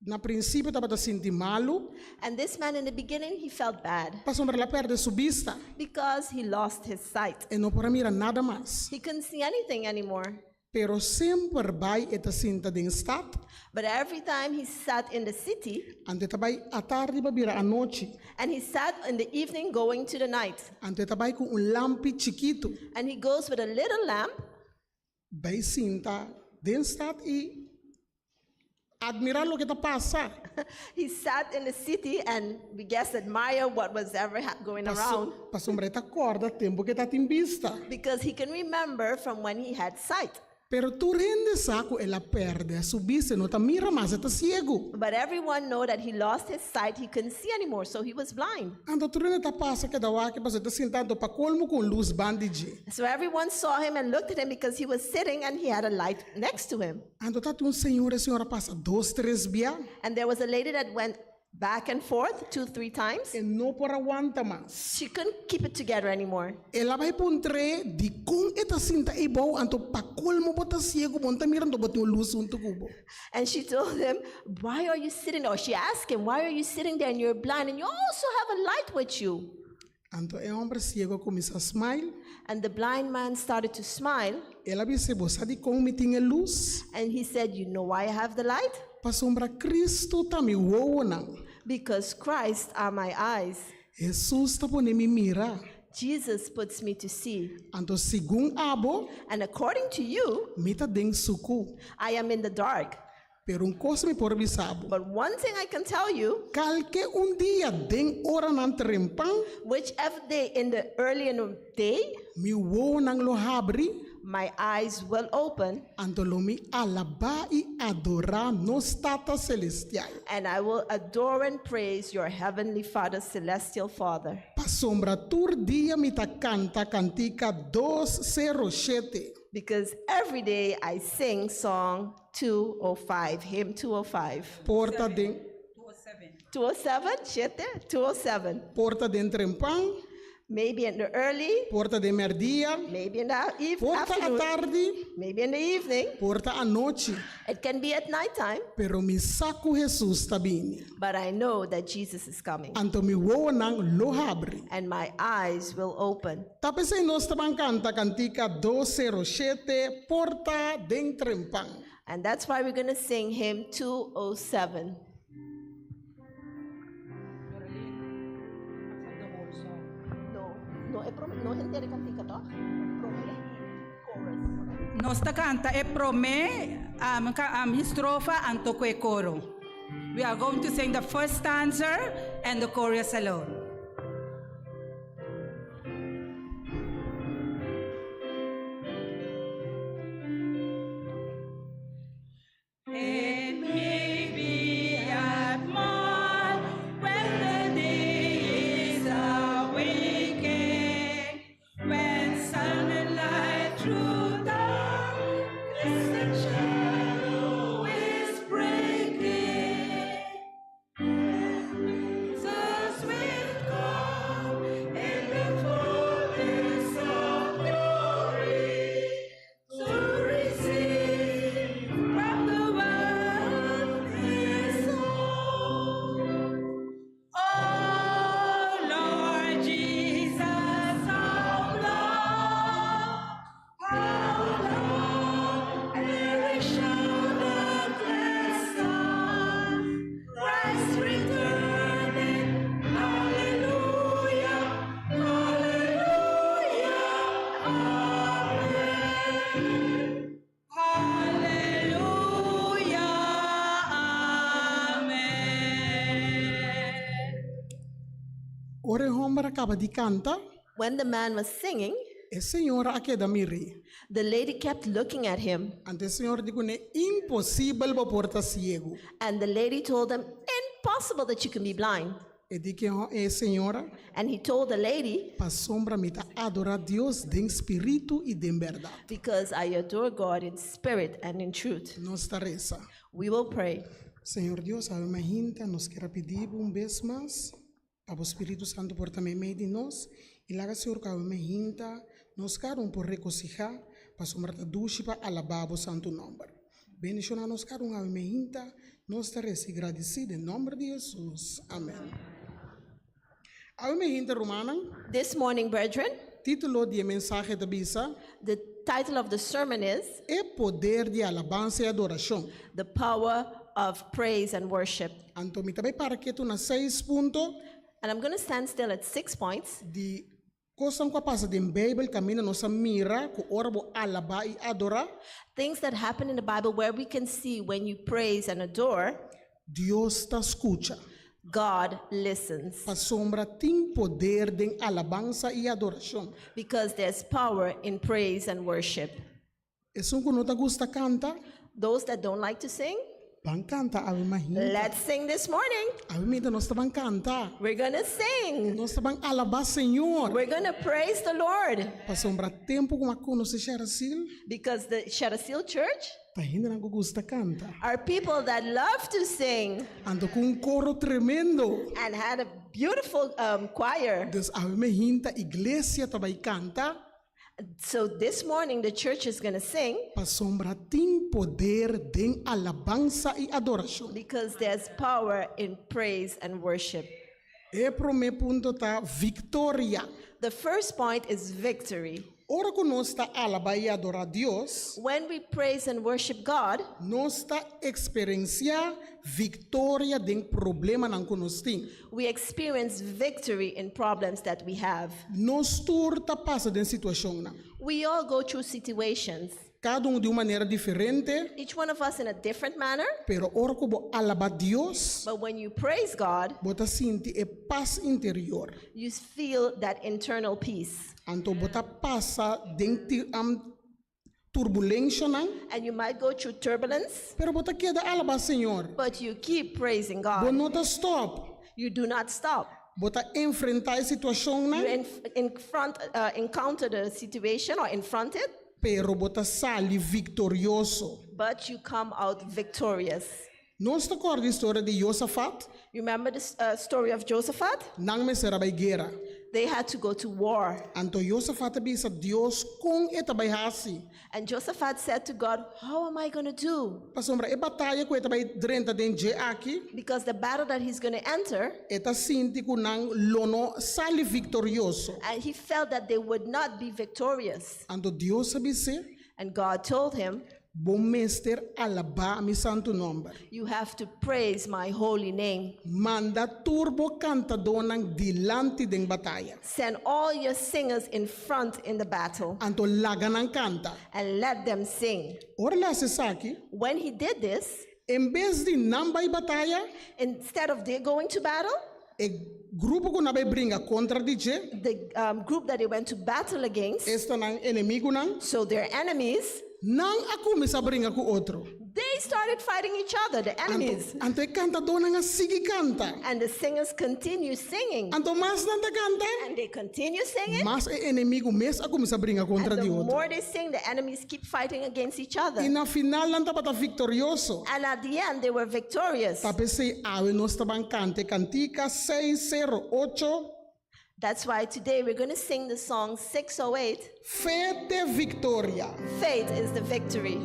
na princípio estava sentindo malo, And this man, in the beginning, he felt bad passou para ela perder sua vista because he lost his sight. e não para mirar nada mais. He couldn't see anything anymore. Pero sempre vai eta sinta de estado, But every time he sat in the city, ante tabai a tarde para vira a noite, and he sat in the evening going to the night, ante tabai com lampi chiquito, and he goes with a little lamp, vai sinta de estado e admirar lo que está passa. he sat in the city and we guess admire what was ever going around Passou para esta corda tempo que está em vista. because he can remember from when he had sight. Pero tu rende saco ela perde a sua vista, não tá mira mais, está cego. But everyone know that he lost his sight, he couldn't see anymore, so he was blind. Então tu rende tá passa que dá que passa está sentado para colmo com luz bandage. So everyone saw him and looked at him because he was sitting and he had a light next to him. Então tá um senhor e senhora passa 2, 3 dias And there was a lady that went back and forth 2-3 times. e não por aguanta mais. She couldn't keep it together anymore. Ela vai pontre de com esta cinta e bom, então para colmo bota cego, monta mirando bota luz junto cubo. And she told him, why are you sitting there? Or she asked him, why are you sitting there and you're blind and you also have a light with you? Então o homem cego começa a smile. And the blind man started to smile Ela disse, você de como me tinha luz? and he said, you know why I have the light? Para sombra Cristo tá me voando não. Because Christ are my eyes. Jesus tá por me mirar. Jesus puts me to see. Então segundo abo, And according to you, me tá dentro suco. I am in the dark. Pero coisa me por bisabo. But one thing I can tell you, Calque dia den hora nan trempan, whichever day in the early in the day, me voa nang lo habri. my eyes will open Então lo me alaba e adorar nos tata celestial. and I will adore and praise your heavenly Father, celestial Father. Pa sombra tur dia me ta canta cantica 207. Because every day I sing song 205, hymn 205. Porta den 207, Shete? 207. porta den trempan, Maybe in the early, porta de merdia, maybe in the porta a afternoon, tarde, maybe in the evening. porta a noite. It can be at nighttime, Pero mi saco Jesus tá bem. but I know that Jesus is coming Então me voa nang lo habri. and my eyes will open. Tapos aí nós também canta cantica 207, porta den trempan. And that's why we're going to sing hymn 207. No gente de cantica to? Chorus. Nosta canta e prome estrofa anto kwe coro. We are going to sing the first stanza and the chorus alone. It may be at morn when the day is awakening, when sun and light through darkness and shadow is breaking. Jesus will come in the fullness of glory to receive from the world his own. Oh Lord Jesus, how long perish the glass sun, Christ returning, hallelujah, hallelujah, amen. Hallelujah, amen. Ore homem acaba de cantar, When the man was singing, E senhora aqui da miri. The lady kept looking at him, Ante senhora digo ne impossível ba porta ciego. and the lady told him, impossible that you can be blind. E di que e senhora And he told the lady, pa sombra mita adorar Deus den espírito e den verdade. because I adore God in spirit and in truth. Nós está reza. We will pray. Senhor Deus, a uma hinta nos quer pedir vez mais para o Espírito Santo por também meio de nós. E lá, Senhor, que a uma hinta nos querem por regocijar para sombra da ducha para alabar o santo nome. Bendicionar nos querem a uma hinta, nós estaremos agradecidos em nome de Jesus. Amém. A uma hinta romana, This morning, brethren, título de mensagem da Bisa the title of the sermon is é Poder de Alabança e Adoração. The Power of Praise and Worship. Então, me também para que tu na 6 pontos And I'm going to stand still at 6 points. de coisas que passam na Bíblia, caminha nossa mira, que ora vou alabar e adorar. Things that happen in the Bible where we can see when you praise and adore, Deus te escuta. God listens. A sombra tem poder de alabança e adoração. Because there's power in praise and worship. E se não te gusta canta, Those that don't like to sing, van canta a uma hinta. let's sing this morning. A uma hinta nós van cantar. We're going to sing. Nós van alabar Senhor. We're going to praise the Lord. A sombra tempo como a conhece Cher Asile, Because the Cher Asile Church tá ainda não gusta canta. are people that love to sing Ando com coro tremendo. and had a beautiful choir. Dus a uma hinta igreja também canta. So this morning the church is going to sing A sombra tem poder de alabança e adoração. because there's power in praise and worship. E primeiro ponto tá vitória. The first point is victory. Ora que nós está alabar e adorar Deus, When we praise and worship God, nós está experienciar vitória de problema não que nós tem. we experience victory in problems that we have. Nós turta passa de situação não. We all go through situations, Cada de uma maneira diferente, each one of us in a different manner, pero ora que vou alabar Deus, but when you praise God, bota sente é paz interior. you feel that internal peace. Então bota passa de turbulência não, And you might go through turbulence, pero bota queda alabar Senhor. but you keep praising Bota God. nota stop. You do not stop. Bota enfrentar a situação não. You encounter the situation or confront it, Pero bota sali victorioso. but you come out victorious. Nós te acorda a história de Josafat? You remember the story of Josaphat? Nang me será guerra. They had to go to war. Anto Josafat bisa Deus com etabay hasi. And Josaphat said to God, how am I going to do? Pasombra e batalha ko etabay drenta den je aqui. Because the battle that he's going to enter, Eta sinti ko nang lono sali victorioso. and he felt that they would not be victorious. Anto Deus sabise, And God told him, bom mester alaba mi santo nombre. you have to praise my holy name. Manda turbo cantador nang dilante den batalha. Send all your singers in front in the battle Anto laga nang canta. and let them sing. Ora lá se saki, When he did this, em vez de nambay batalha, instead of they going to battle, e grupo ko nabe bringa contra DJ, the group that they went to battle against, esta nang enemigo nang, so their enemies, nang ako misa bringa ko outro. they started fighting each other, the enemies. Anto e cantador nang sigi canta. And the singers continue singing. Anto mas nang canta, And they continue singing. mas e enemigo mes ako misa bringa contra And di the outro. more they sing, the enemies keep fighting against each other. E na final lang tapata victorioso. And at the end, they were victorious. Tape se awe nos tabang cante cantica 608 That's why today we're going to sing the song 608. Fe de Victoria. Faith is the victory.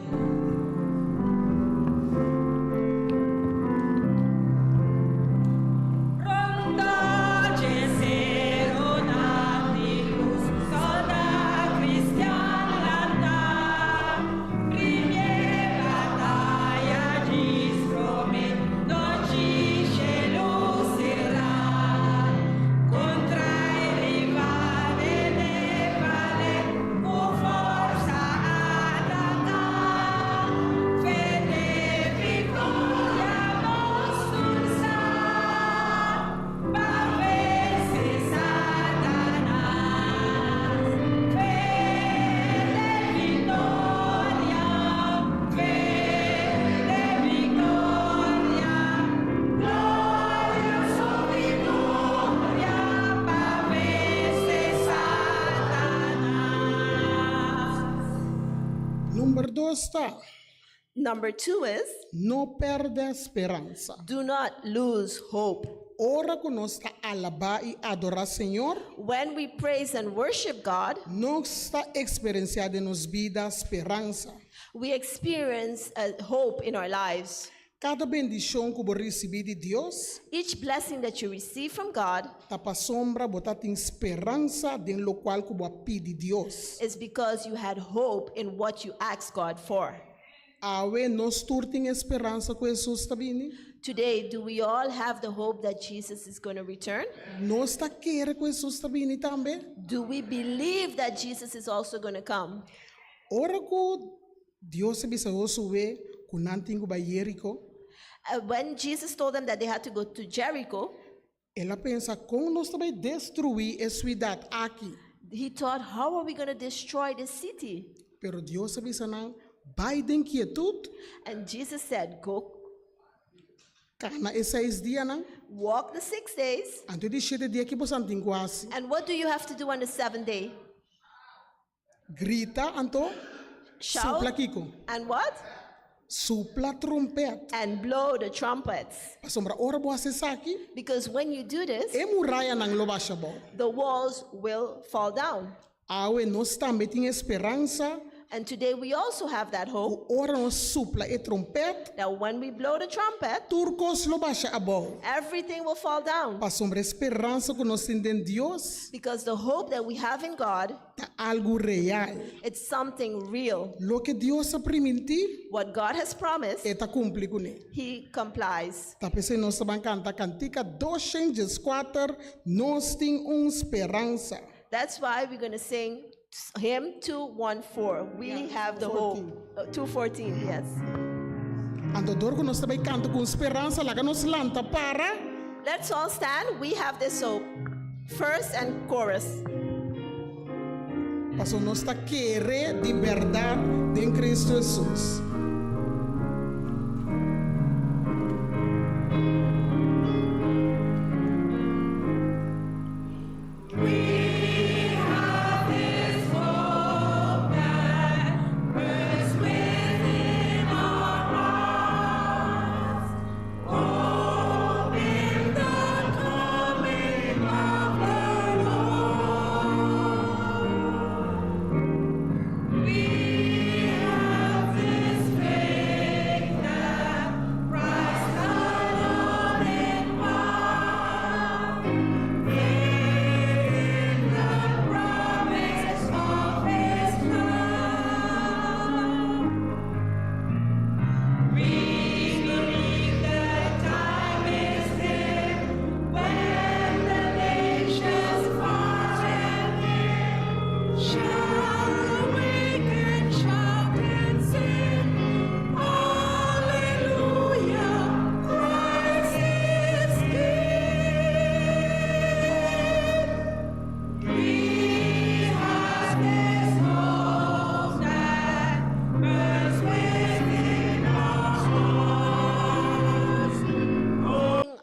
Força atacar. 2 está, Number 2 is, no perde esperanza. do not lose hope. Ora que nós está alabar e adorar Senhor, When we praise and worship God, nós está experienciando em nos vida esperança. we experience a hope in our lives. Cada bendição que você receber de Deus, Each blessing that you receive from God tá para sombra, botar tem esperança de lo qual que você pede Deus. is because you had hope in what you asked God for. Awe nós todos tem esperança que Jesus está vindo. Today, do we all have the hope that Jesus is going to return? Nós está querer que Jesus está vindo também. Do we believe that Jesus is also going to come? Ora que Deus se bisa osso we ku nantingu ba Jericho, When Jesus told them that they had to go to Jericho, ela pensa como nós vai destruir essa cidade aqui. he thought, how are we going to destroy this city? Pero Deus se bisa nang vai den quietude, And Jesus said, go kana e 6 dias nang, walk the 6 days. anto di 7 dias que você antingu assim. And what do you have to do on the 7th day? Grita anto, Shout. supla kiko, And what? supla trompet. And blow the trumpets. Pasombra ora boa se saki, Because when you do this, e muraya nang lobasha bo. the walls will fall down. Awe nós também tem esperança, And today we also have that hope ora nós supla e trompet, that when we blow the trumpet, turcos lobasha abo. everything will fall down. Pasombra esperança que nós temos em Deus, Because the hope that we have in God, tá algo real. it's something real. Lo que Deus ha prometido, What God has promised, está cumpre com ele. He complies. Tá pensando nós também canta cantica 204, nós temos esperança. That's why we're going to sing hymn 214. We have the hope. 214, yes. Andador que nós também canta com esperança, lá que nós lanta para. Let's all stand. We have this hope. First and chorus. Passou nós está querer de verdade em Cristo Jesus.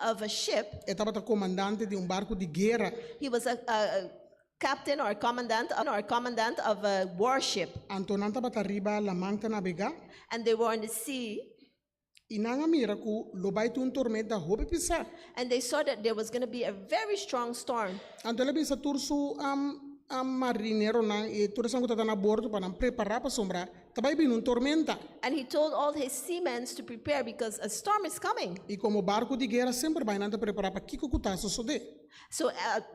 Of a ship. Estava o comandante de barco de guerra. He was a captain or commandant of a warship. Antonan estava arriba la manta navegar. And they were on the sea. E nanga mira ku lobai tu tormenta hobe pisa. And they saw that there was going to be a very strong storm. Antole bisa tursu marinero nang e tursan ku tata na bordo para preparar para sombra. Tabai bin tormenta. And he told all his seamen to prepare because a storm is coming. E como barco de guerra sempre vai nanta preparar para kiko kutaso sode. So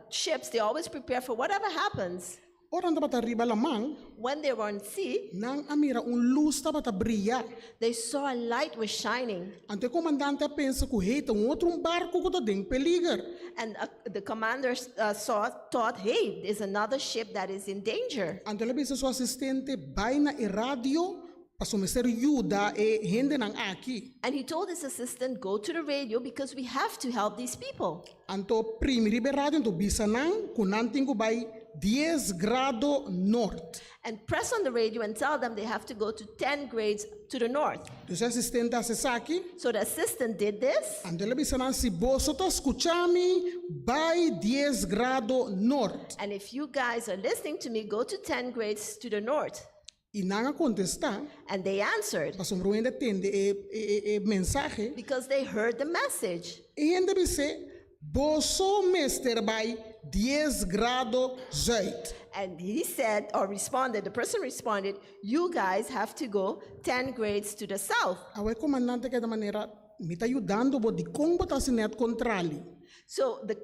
ships, they always prepare for whatever happens. Ora andava arriba la man. When they were on sea, Nang amira luz estava a brilhar. they saw a light was shining. Ante o comandante pensa que heita outro barco que está dentro perigo. And the commander thought, hey, there's another ship that is in danger. Ante ele pensa sua assistente vai na radio para someter ajuda e gente nang aqui. And he told his assistant, go to the radio because we have to help these people. Anto primeiro be radio anto bisa nang kunantingo vai 10 grado norte. And press on the radio and tell them they have to go to 10 grades to the north. Dus assistente acessa aqui. So the assistant did this. Ante ele bisa nang si boso to escuchami vai 10 grado norte. And if you guys are listening to me, go to 10 grades to the north. E nanga contestar, And they answered para sombra ainda entende e mensagem. because they heard the message. E ainda disse, boso mester by 10 grado zuid. And he said, or responded, the person responded, you guys have to go 10 grades to the south. Awe comandante que da maneira me está ajudando bo de como tá se net contrali. So the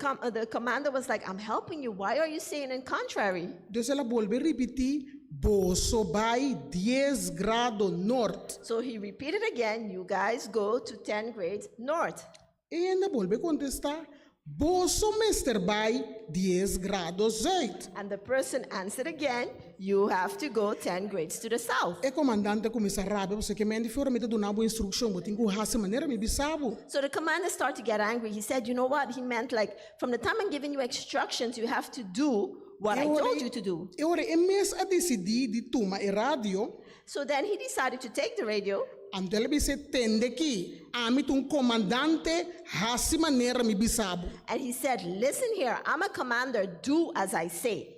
commander was like, I'm helping you. Why are you saying in contrary? Dus ela volve repetir, boso by 10 grado norte. So he repeated again, you guys go to 10 grades north. E ainda volve contestar, boso mester by 10 grado zuid. And the person answered again, you have to go 10 grades to the south. E comandante começa a rabia, você que me indiferente me dá uma instrução, bo tem que hase maneira me bisabo. So the commander started to get angry. He said, you know what? He meant like, from the time I'm giving you instructions, you have to do what I told you to do. E ora, e mes a decidir de toma e radio, So then he decided to take the radio. então ele disse, tende que, amit comandante, hase maneira me bisabo. And he said, listen here, I'm a commander, do as I say.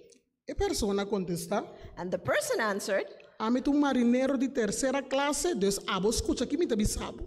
E persona contesta, And the person answered, amit marinheiro de terceira classe, dus abo escuta que me tá bisabo.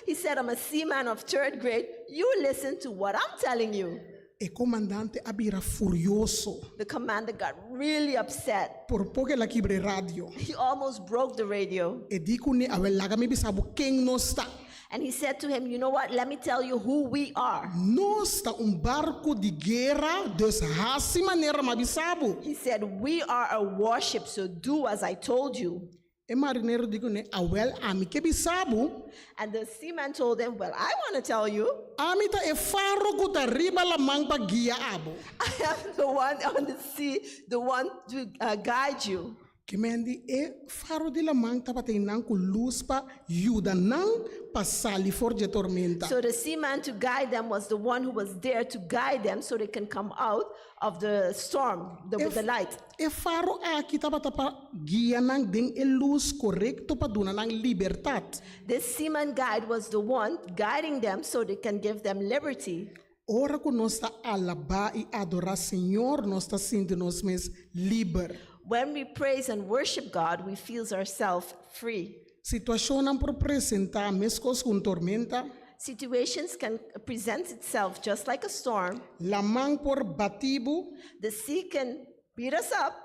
he said, I'm a seaman of 3rd grade. You listen to what I'm telling you. E comandante abira furioso, The commander got really upset. por pouco ela quebre radio. He almost broke the radio. E dico ne awel laga me bisabo quem não está. And he said to him, you know what? Let me tell you who we are. Nós está barco de guerra, dus hase maneira me bisabo. He said, we are a warship, so do as I told you. E marinheiro digo ne awel ami que bisabo. And the seaman told him, well, I want to tell you, Ami ta e faro kuta riba la mang pa guia abo. I am the one on the sea, the one to guide you. Que mendi e faro de la mang ta patay nang ku luz pa yuda nang pasali for de tormenta. So the seaman to guide them was the one who was there to guide them so they can come out of the storm with the light. E faro aqui ta pa guia nang ding e luz correcto pa duna nang libertad. This seaman guide was the one guiding them so they can give them liberty. Ora que nós está alabar e adorar Senhor, nós está sentindo nós mesmos liber. When we praise and worship God, we feel ourselves free. Situação não por apresentar mescos com tormenta, Situations can present itself just like a storm. la mang por batibo, The sea can beat us up.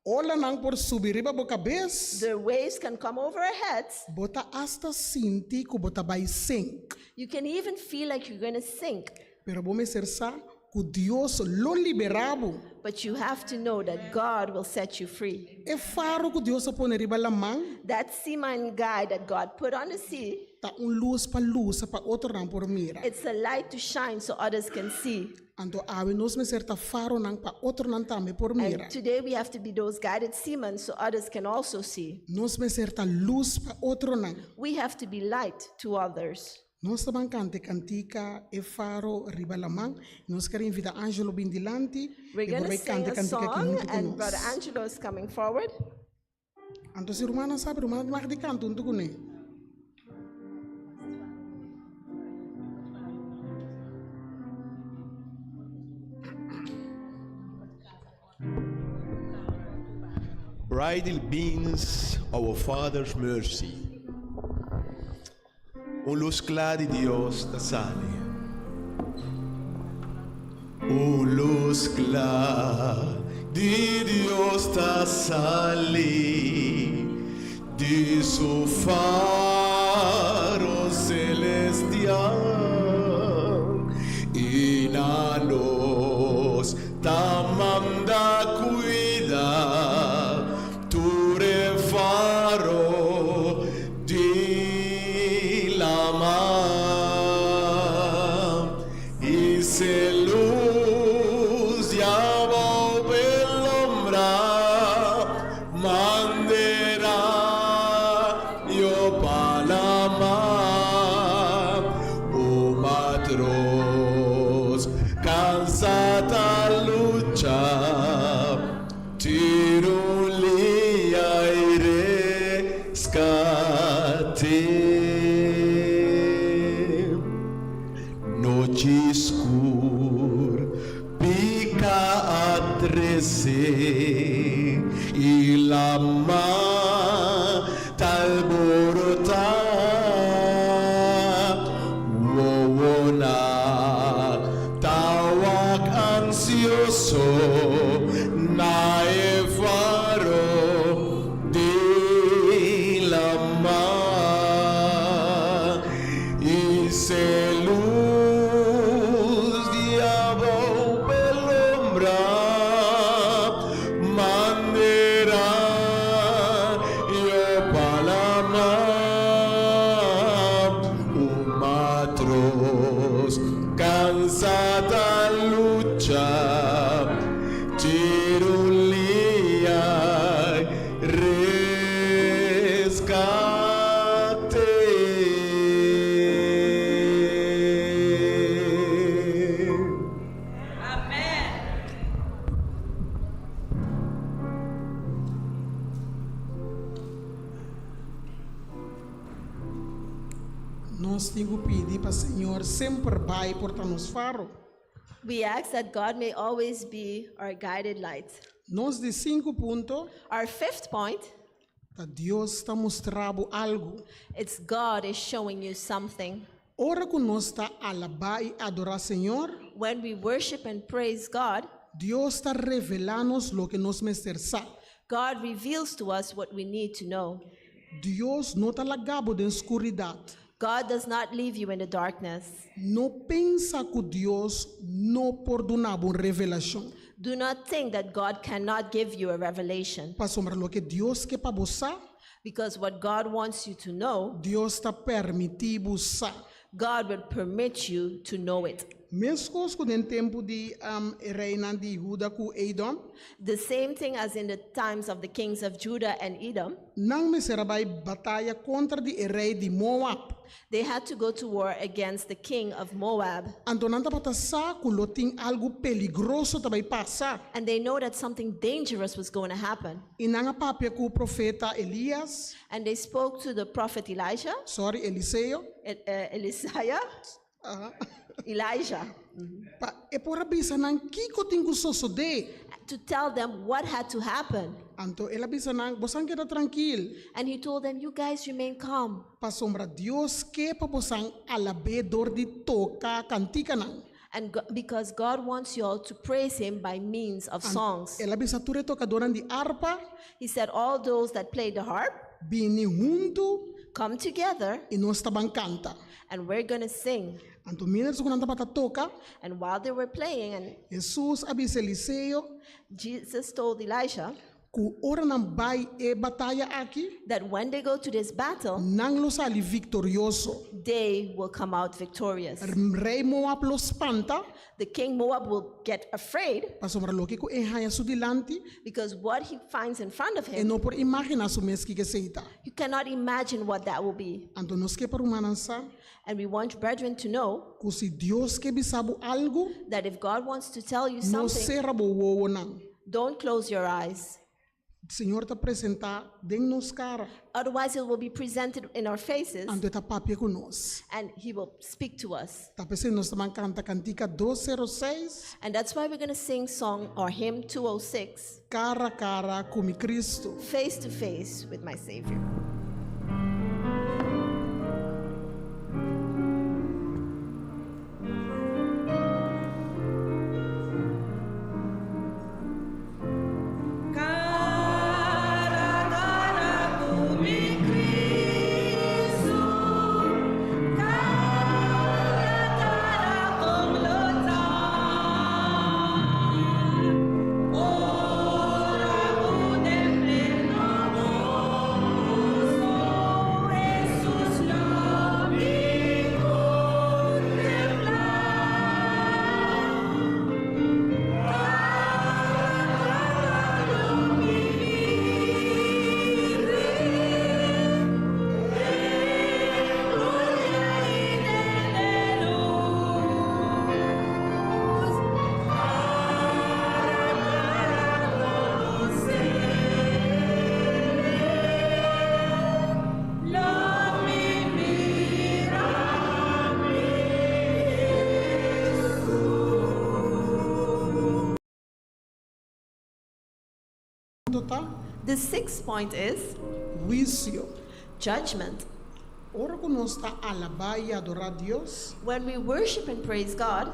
ola nang por subir riba bo cabeça. The waves can come over our heads. Bota hasta sinti que bota vai sink. You can even feel like you're going to sink. Pero vamos ser sa que Deus lo liberabo. But you have to know that God will set you free. E faro que Deus pone riba la mão, That seaman guide that God put on the sea, tá luz pa outro não por mira. it's a light to shine so others can see. Anto ave nos me certa faro nang pa outro não também por mira. And today we have to be those guided seamen so others can also see. Nos me certa luz pa outro não. We have to be light to others. Nós também cante cantica e faro riba la mão. Nós queremos invitar Angelo Bindilanti. We're going to sing a song and Brother Angelo. Angelo is coming forward. Anto si Romana sabe, Romana mag di canto unto kune. Bridal beans, our Father's mercy. Luz clara de Dios te sale. Luz clara de Dios te sale de su faro celestial y na nos ta manda cuidar tu refaro de la mar y se luz ya va pelombra mandera yo palama o matros cansata lucha tirulia y rescate noche escura pica a trece y la mar precioso nae faro de la mar y se luz diabo pelombra manera yo palama matros cansada lucha tirulia rescate. Nós temos que pedir para o Senhor sempre vai portar nos faro. We ask that God may always be our guided light. Nós de 5 pontos, Our fifth point, que Deus está mostrando algo. it's God is showing you something. Ora que nós está alabar e adorar o Senhor, When we worship and praise God, Deus está revelando-nos o que nós merecemos. God reveals to us what we need to know. Deus não está lagado da escuridão. God does not leave you in the darkness. Não pensa que Deus não perdonava uma revelação. Do not think that God cannot give you a revelation, Para sombrar o que Deus quer para você, because what God wants you to know, Deus está permitindo você. God will permit you to know it. Mesmo que no tempo de reina de Judá com Edom, The same thing as in the times of the kings of Judah and Edom, não me será batalha contra o rei de Moab. they had to go to war against the king of Moab. Então não está saco, tem algo peligroso que vai passar. And they know that something dangerous was going to happen. E não a papia com o profeta Elias, And they spoke to the prophet Eliseo, Eliseu, Elijah, e por avisa não que tem que suceder. to tell them what had to happen. Então ele avisa não, você queda tranquilo. And he told them, you guys remain calm. Para sombra Deus que para você alabedor de toca cantica não. And because God wants you all to praise him by means of songs. Ele avisa tu tocadora de harpa, He said, all those that play the harp, Bini junto come together e nós estaban canta. and we're going to sing. Então minas quando anda para toca, And while they were playing, and Jesus avisa Eliseu Jesus told Elisha que ora não vai e batalha aqui, that when they go to this battle, não los ali victorioso. they will come out victorious. Rei Moab los espanta, The king Moab will get afraid para sombra lo que enhaya su dilante, because what he finds in front of e him, não por imaginar su meski que seita. you cannot imagine what that will be. Então nós que para humanança, And we want brethren to know que se Deus que bisabo algo, that if God wants to tell you não something, será boa não. don't close your eyes. O Senhor te apresentar dentro nos cara, Otherwise, it will be presented in our faces então tá papia conosco. and he will speak to us. Tá pensando nós também canta cantica 206, And that's why we're going to sing song or hymn 206, cara a cara com mi Cristo. Face to Face with My Savior. The sixth point is Juicio. judgment. Ora que nós está alabar e adorar Deus, When we worship and praise God,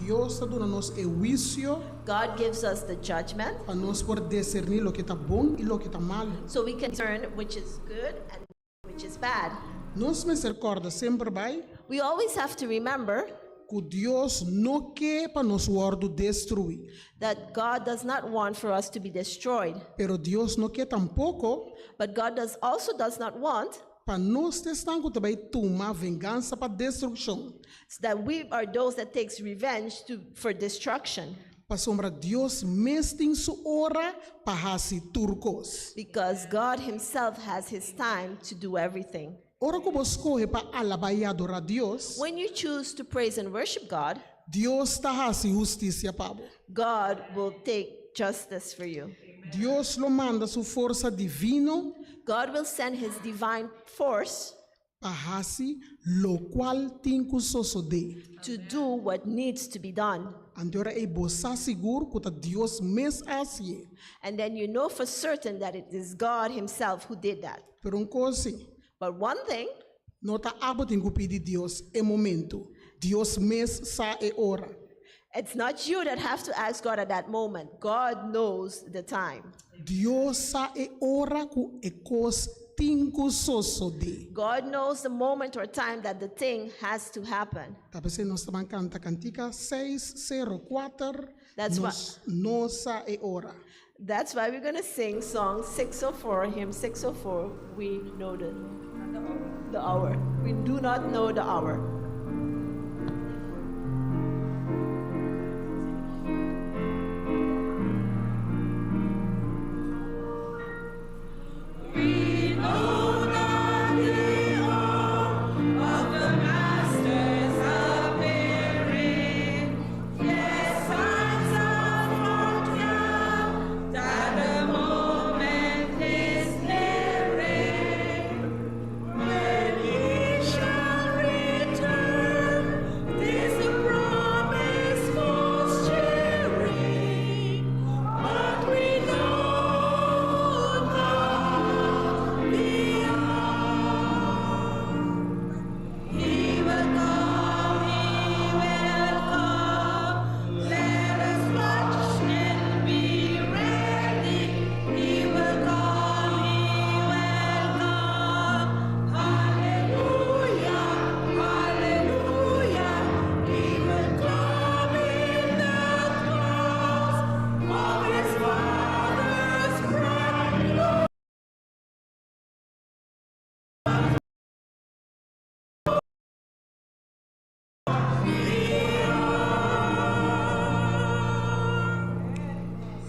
Dios está dando nos el juicio God gives us the judgment para nos poder discernir lo que está bom y lo que está mal. so we can discern which is good and which is bad. Nos misericordia sempre vai We always have to remember que Dios não quer para nos guardo destruir. that God does not want for us to be destroyed, Pero Dios não quer tampouco but God also does not want para nós testar que também tomar vingança para destruição. that we are those that takes revenge for destruction, Para sombra Deus mesmo tem sua hora para fazer turcos. because God himself has his time to do everything. Ora que você escolhe para alabar e adorar Deus, When you choose to praise and worship God, Deus está fazendo justiça para você. God will take justice for you. Deus lo manda sua força divina God will send his divine force para fazer lo qual tem que suceder. to do what needs to be done. Andora é você seguro que Deus mesmo assim. And then you know for certain that it is God himself who did that. Pero coisa, But one thing, não está tem que pedir Deus é momento. Deus mesmo sabe a hora. it's not you that have to ask God at that moment. God knows the time. Deus sabe a hora que a coisa tem que suceder. God knows the moment or time that the thing has to happen. Talvez nós estamos cantando cantica 604. That's Nós sabe a hora. That's why we're going to sing song 604, hymn 604. We know the hour. We do not know the hour. We know that the hour of the Master's appearing. Yes, signs are marked now that the moment is nearing. When he shall return, this the promise most cheering. But we know not the hour. He will come, he will come. Let us watch and be ready. He will come, he will come. Hallelujah, hallelujah. He will come in the clouds of his Father's bright glory.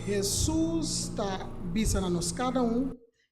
Jesus está avisando a nós cada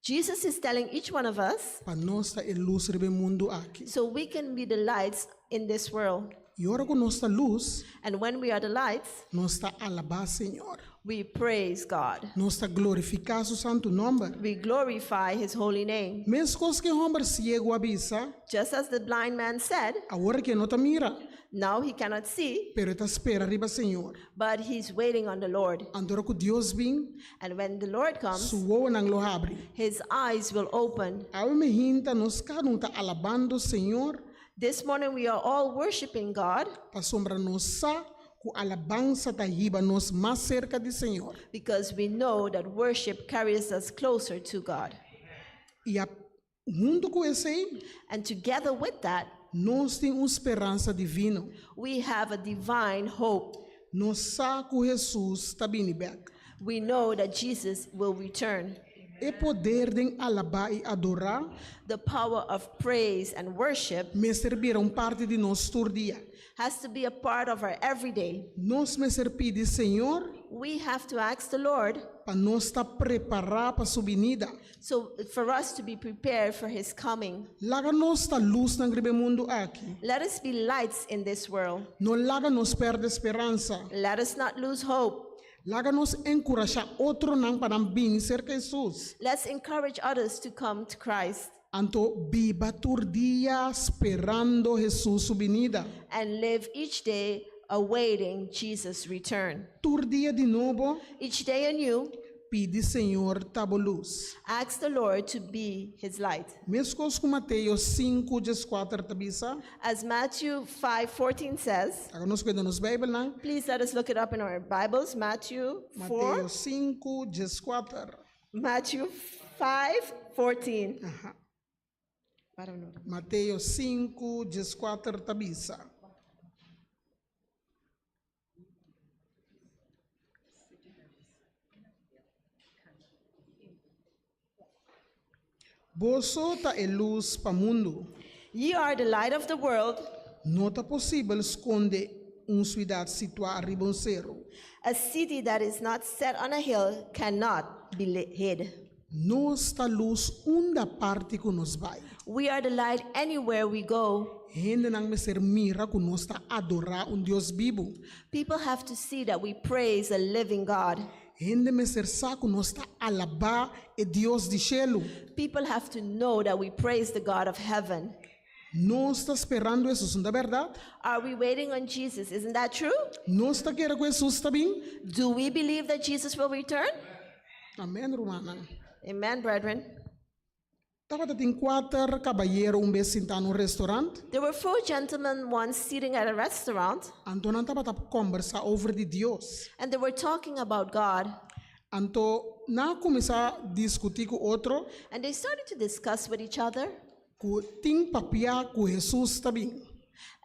Jesus is telling each one of us para nós estar a luz do mundo aqui. so we can be the lights in this world. E ora que nós está luz, And when we are the lights, nós está alabar Senhor. we praise God. Nós está glorificar seu santo nome. We glorify his holy name. Mesmo coisa que o homem ciego avisa, Just as the blind man said, agora que não está mira, now he cannot see, pero está espera arriba Senhor. but he's waiting on the Lord. Andora que Deus vem, And when the Lord comes, sua olho não lo abre. his eyes will open. A me hinta nós cada está alabando Senhor, This morning we are all worshiping God para sombra nossa, que alabança tá riba nós mais cerca de Senhor. because we know that worship carries us closer to God. E junto com esse, And together with that, nós temos uma esperança divina. we have a divine hope. Nós sabemos que Jesus está vindo back. We know that Jesus will return. E poder de alabar e adorar The power of praise and worship me servirá parte de nosso dia. has to be a part of our everyday. Nós me servir Senhor We have to ask the Lord para nós estar preparar para sua vinda. so for us to be prepared for his coming. Laga nós está luz na grande mundo aqui. Let us be lights in this world. Não laga nós perde esperança. Let us not lose hope. Laga nos encorajar outro não para vir cerca de Jesus. Let's encourage others to come to Christ Anto viva tur dia esperando Jesus su venida. and live each day awaiting Jesus' return. Tur dia de novo Each day anew, pede Senhor tabo luz. Ask the Lord to be his light. Mescos com Mateus 5:4 tabisa. As Matthew 5:14 says, Agora nós cuidamos Bíblia, não? please let us look it up in our Bibles. Matthew 4, Mateus 5:4. Matthew 5:14. I don't know. Mateus 5:4 tabisa. Boso ta é luz para mundo. Ye are the light of the world. Não tá possível esconder cidade situada arriba cerro. A city that is not set on a hill cannot be hid. Nós tá luz da parte que nos vai. We are the light anywhere we go. Gente não me ser mira que nós tá adorar Deus vivo. People have to see that we praise a living God. Gente me ser saco nós tá alabar Deus de cielo. People have to know that we praise the God of heaven. Nós está esperando Jesus, não é verdade? Are we waiting on Jesus? Isn't that true? Nós está querendo que Jesus está bem? Do we believe that Jesus will return? Amém, romana. Amen, brethren. Tava tem 4 caballeros vez sentado no restaurante. There were 4 gentlemen once sitting at a restaurant. Então tava conversar over de Deus. And they were talking about God. Então na começar a discutir com outro. And they started to discuss with each other. Que tem papia que Jesus está bem.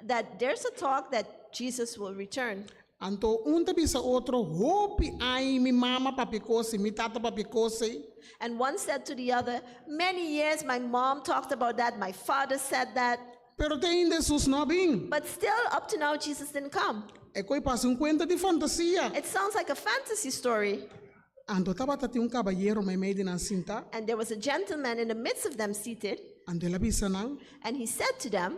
That there's a talk that Jesus will return. Então tabisa outro, hope ai mi mama papicose, mi tata papicose. And one said to the other, many years my mom talked about that, my father said that. Pero tem Jesus não bem. But still, up to now, Jesus didn't come. É coi passa conta de fantasia. It sounds like a fantasy story. Então tem caballeiro meio na cinta. And there was a gentleman in the midst of them seated. Então ele avisa não. And he said to them,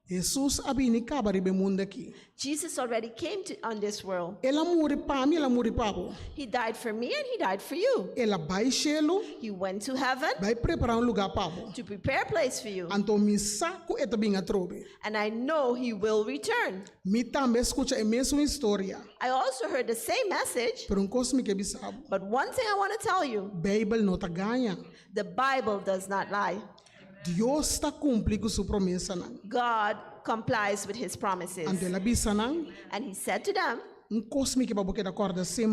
Jesus abini kabaribe mundo aqui. Jesus already came on this world. Ela muri para mim, ela muri para He died for me and he died for you. Ela vai cielo. He went to heaven. Vai preparar lugar para to prepare a place for you. Então me saco eta bem atrobe. And I know he will return. Me também escuta a mesma história. I also heard the same message. Pero coisa que bisabo. But one thing I want to tell you. Bible não tá ganha. The Bible does not lie. Deus está cumprindo sua promessa não. God complies with his promises. And he said to them,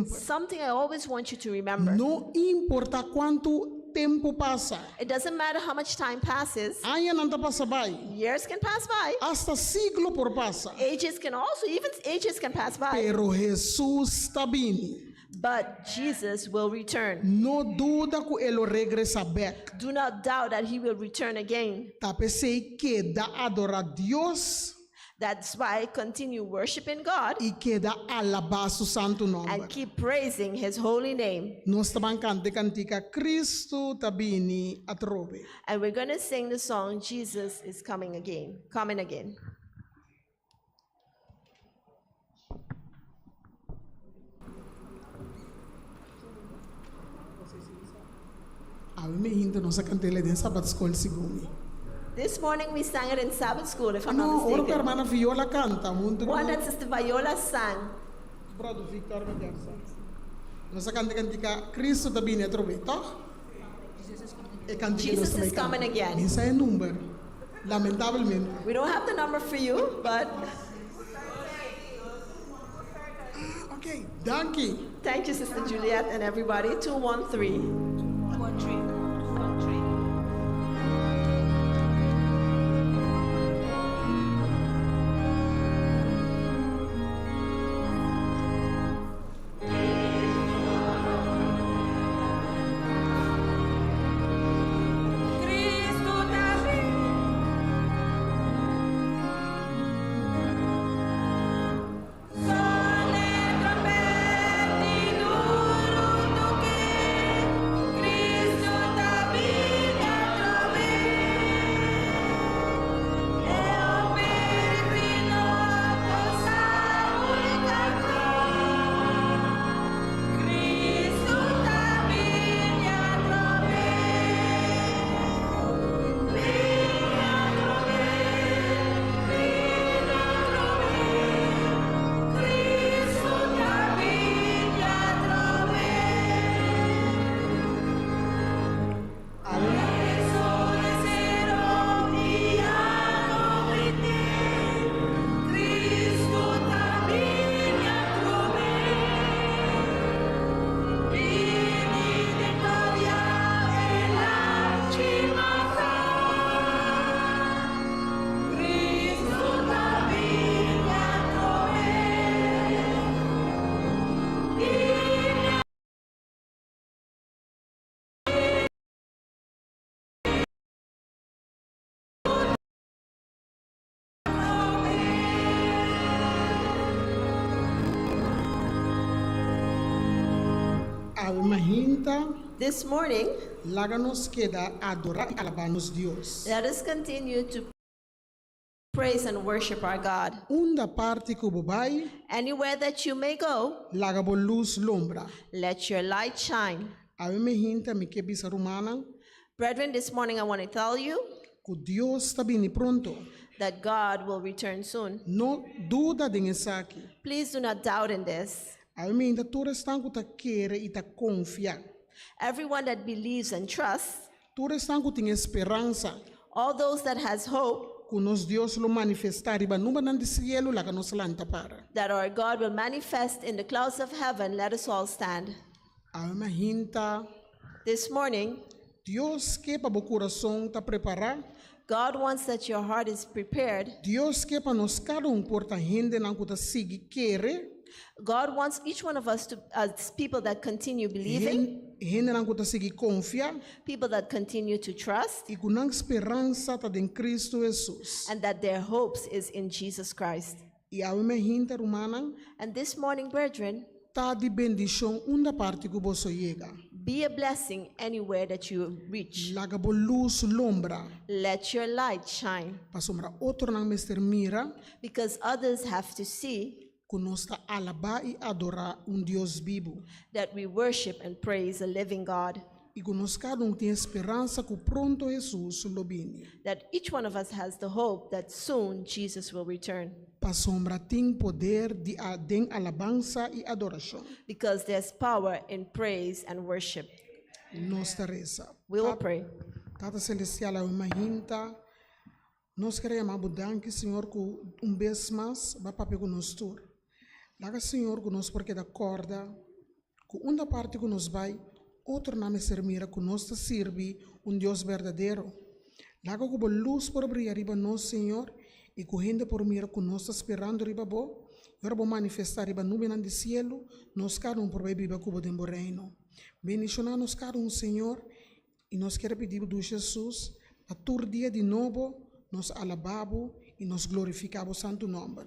something I always want you to remember. Não importa quanto tempo passa. It doesn't matter how much time passes. Years can pass by. Hasta siglo por passa. Ages can pass by. Pero Jesus está bem. But Jesus will return. No duda que ele regresa back. Do not doubt that he will return again. Tapese queda adorar Dios. That's why continue worshiping God. E queda alabar su santo nome. And keep praising his holy name. Nós estamos cantando cantica Cristo tabini atrobe. And we're going to sing the song Jesus is coming again. Coming again. This morning we sang it in Sabbath school, if I'm not mistaken. Hermana Viola canta. One that Sister Viola sang. Brother Victor Medersa. Nós cantamos Cristo tabini atrobe, toh? Jesus is coming again. Isso é número. Lamentavelmente. We don't have the number for you, but... Okay, thank you. Thank you, Sister Juliet and everybody. 213. 213. Ave mahinta, This morning, laga nos queda adorar y alabarnos Dios. let us continue to praise and worship our God. Unda parte kubo bai, Anywhere that you may go, laga bo luz lombra. let your light shine. Ave mahinta mi kebi sa rumana, Brethren, this morning I want to tell you ku Dios ta bini pronto. that God will return soon. No duda din saki. Please do not doubt in this. Ave mahinta tu restan ku ta kere y ta confia. Everyone that believes and trusts, Tu restan ku ting esperanza. all those that has hope, Ku nos Dios lo manifestar iba nuba nan di cielo laga nos lanta para. that our God will manifest in the clouds of heaven, let us all stand. Ave mahinta, This morning, Dios que pa bo coração ta prepara. God wants that your heart is prepared. Dios que pa nos cada porta hende nan ku ta sigi kere. God wants each one of us to, as people that continue believing, Hende nan ku ta sigi confia. people that continue to trust, E ku nang esperança ta den Cristo Jesus. and that their hopes is in Jesus Christ. E ave mahinta rumana, And this morning, brethren, ta di bendição unda parte ku bo so llega. be a blessing anywhere that you reach. Laga bo luz lombra. Let your light shine, Pa sombra outro nang Mr. Mira. because others have to see Ku nos ta alaba y adora Dios vivo. that we worship and praise a living God, E ku nos cada tem esperança ku pronto Jesus lo bini. that each one of us has the hope that soon Jesus will return, Pa sombra ting poder di den alabanza y adoración. because there's power in praise and worship. Nos ta reza. We will pray. Tata Celestial, ao imaginta, nós queremos abudanque, Senhor, com vez mais, vai papel com nós tur. Laga, Senhor, com nós porque da corda, com uma parte com nós vai, outro nome servir, com nós te serve Deus verdadeiro. Laga, com luz por brilhar riba nós, Senhor, e com gente por mira com nós esperando riba bo, agora vou manifestar riba nuvem de cielo, nós cada por vai viver com o tempo reino. Bendicionar nos cada Senhor, e nós queremos pedir do Jesus, a todo dia de novo, nós alabamos e nós glorificamos o santo nome.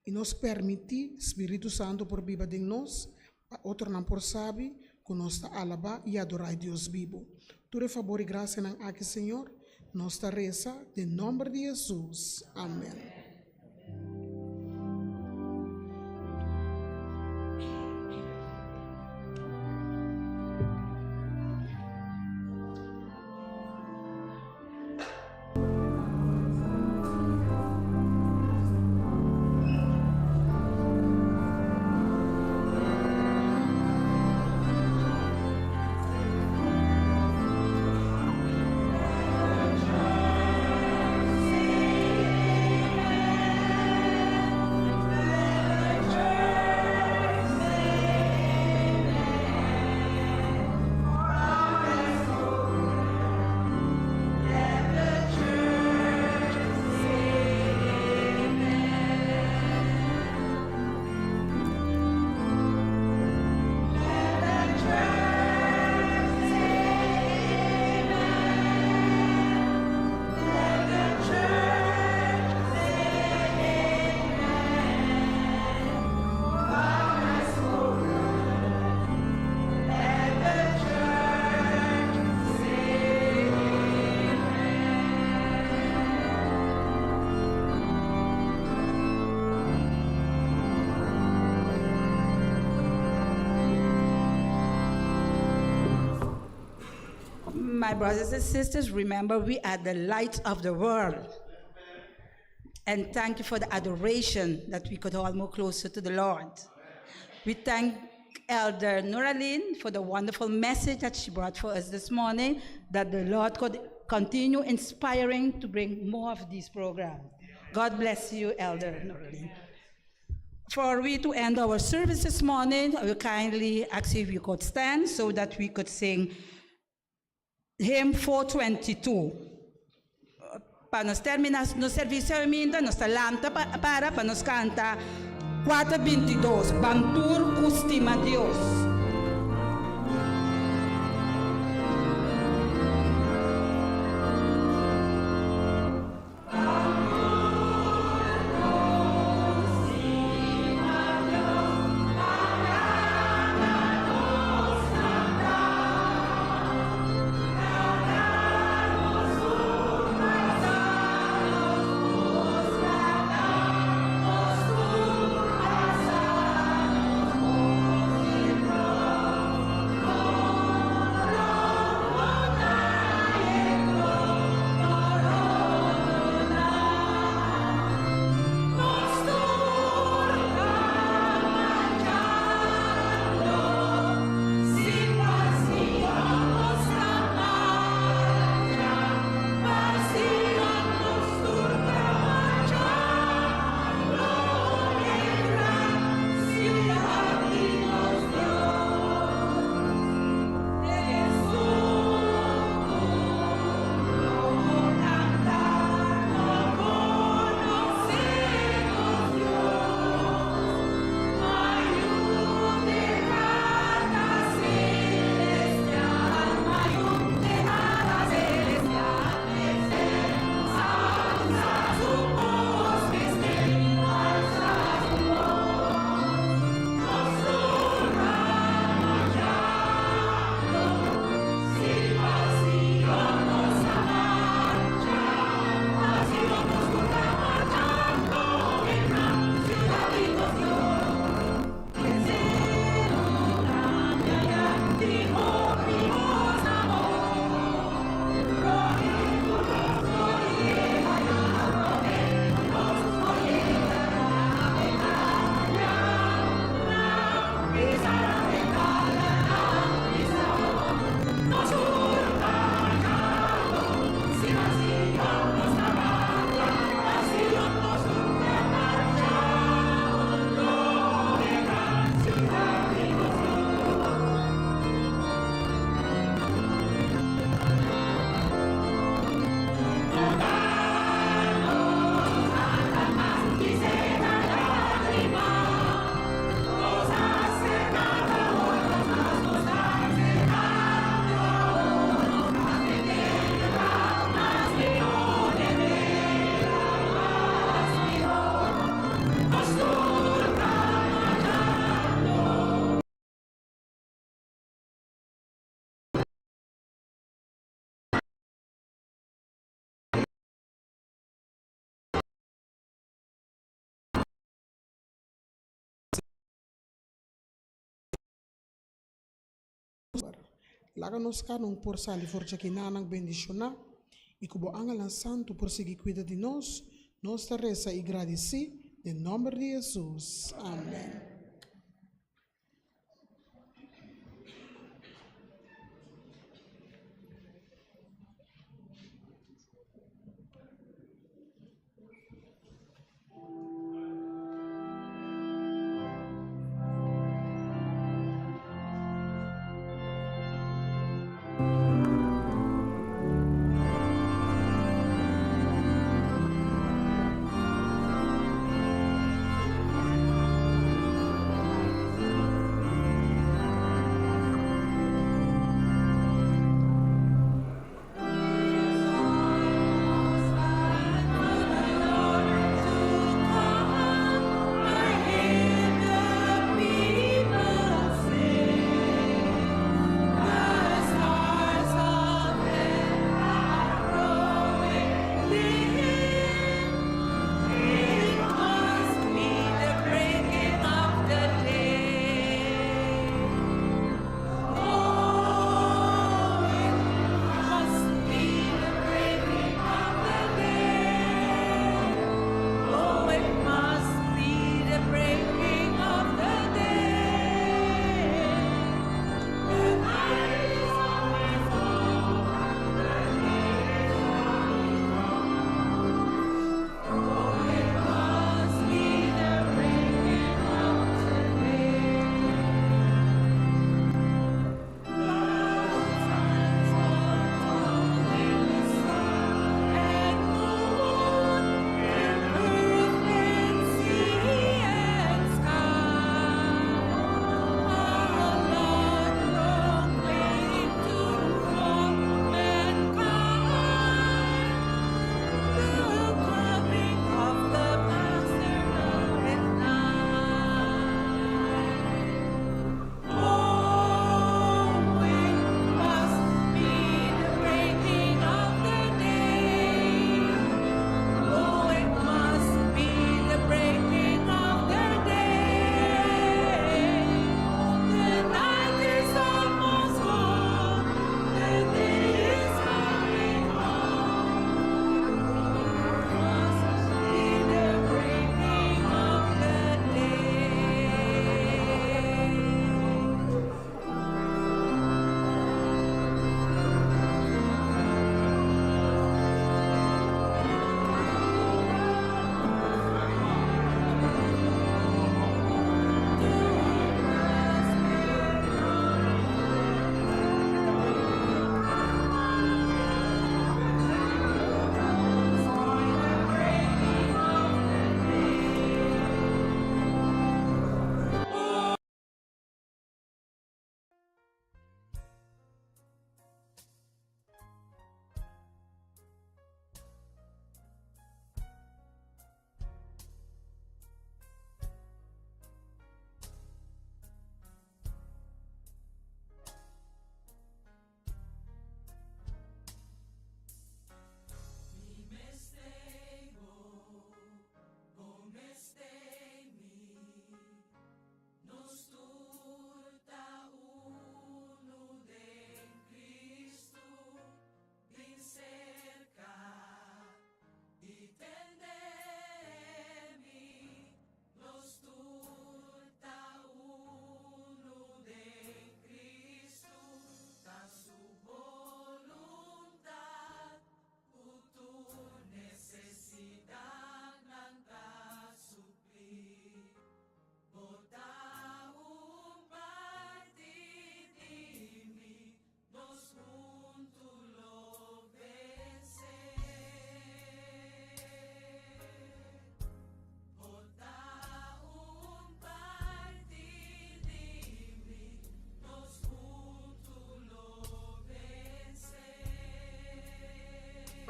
E nos permitir, Espírito Santo, por viva de nós, para outro não por sabe, que nós alabar e adorar Deus vivo. Tudo favor e graça não aqui, Senhor, nós ta reza, em nome de Jesus. Amém. My brothers and sisters, remember we are the light of the world. And thank you for the adoration that we could all move closer to the Lord. We thank Elder Noralyne for the wonderful message that she brought for us this morning, that the Lord could continue inspiring to bring more of these programs. God bless you, Elder Noralyne. For we to end our service this morning, I will kindly ask if you could stand so that we could sing hymn 422. Para nos terminar no servicio ainda, nos talanta para nos canta 422, Bantur Custima Dios. Dios, Laga nos kanong por sali for chakinanang bendiciona. E kubo angalan santo por seguir cuida de nós. Nós te reza e agradeci. Em nome de Jesus. Amém.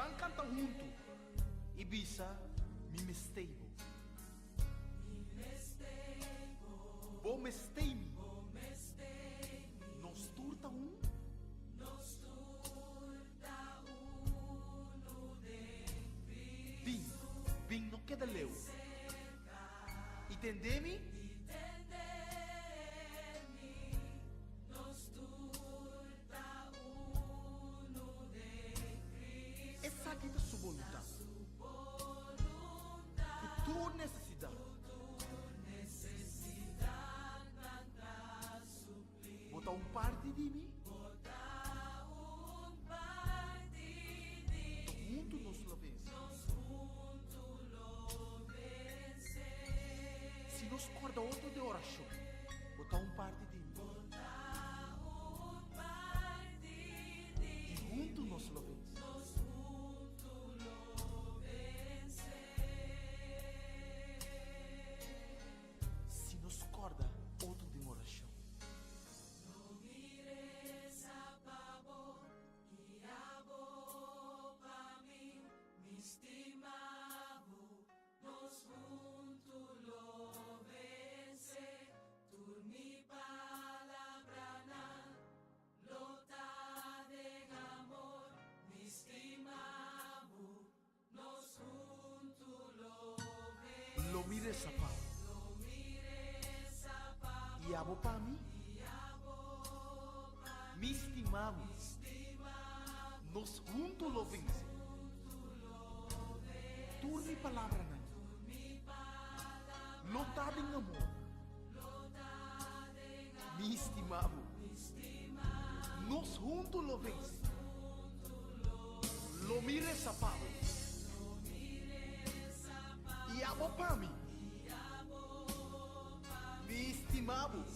Van cantam junto. Ibiza, mi mesteibo. Bo mesteimi. Nos turta Vim, não queda leu. Entendemi? de mim. Junto nos lo vence. Se nos corda outro de oração, botar parte de mim. E junto nos lo vence. Se nos corda outro de oração. Lo mire Sabat. E abo para mim. Me estimamos. Nos juntos lo vence. Turni palavra não. Lotado em amor. Me estimamos. Nos juntos lo vence. Lo mire Sabat. E amo para mim. Me estimamos.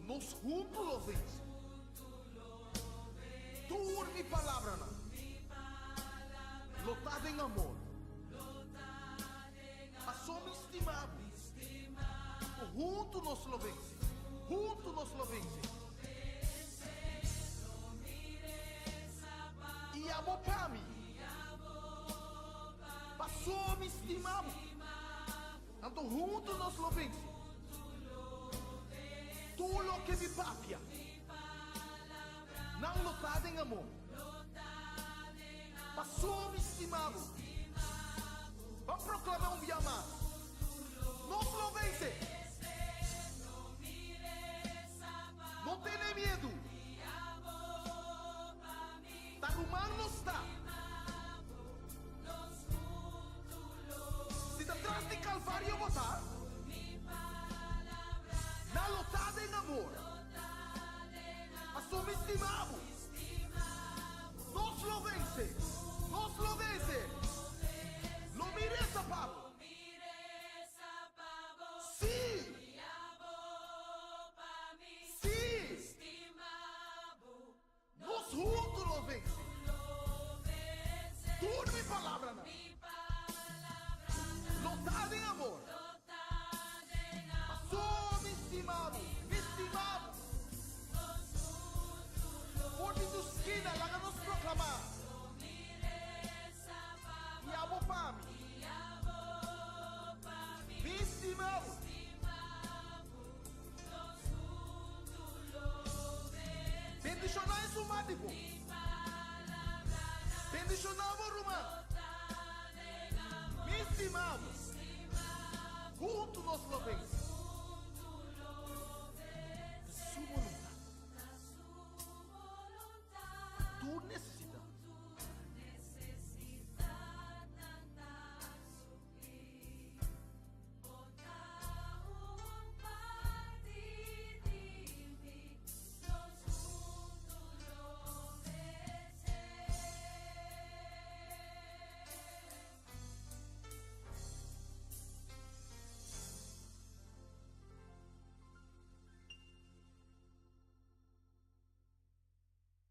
Nos juntos lo vence. Tu mi palavra não. Lotado em amor. Passou me estimamos. Juntos nos lo vence. Juntos nos lo vence. E amo para mim. Passou me estimamos. Tanto juntos nos lo vence. Tu lo que me papia. Não lotado em amor. Passou me estimamos. Vamos proclamar dia mais. Nos lo vence. Não tenha medo. Tá rumando não está. Se atrás de Calvário botar, na lotada em amor, passou me estimamos, nos lo vence, lo mire Sabat, sim, nos juntos lo vence, tudo mi palavra não. Lotado em amor. Passou me estimamos. Por de esquina, lá nos proclamar. E amo para mim. Me estimamos. Bendicionar isso mático. Bendicionar o romano. Me estimamos. Juntos nos lo vence.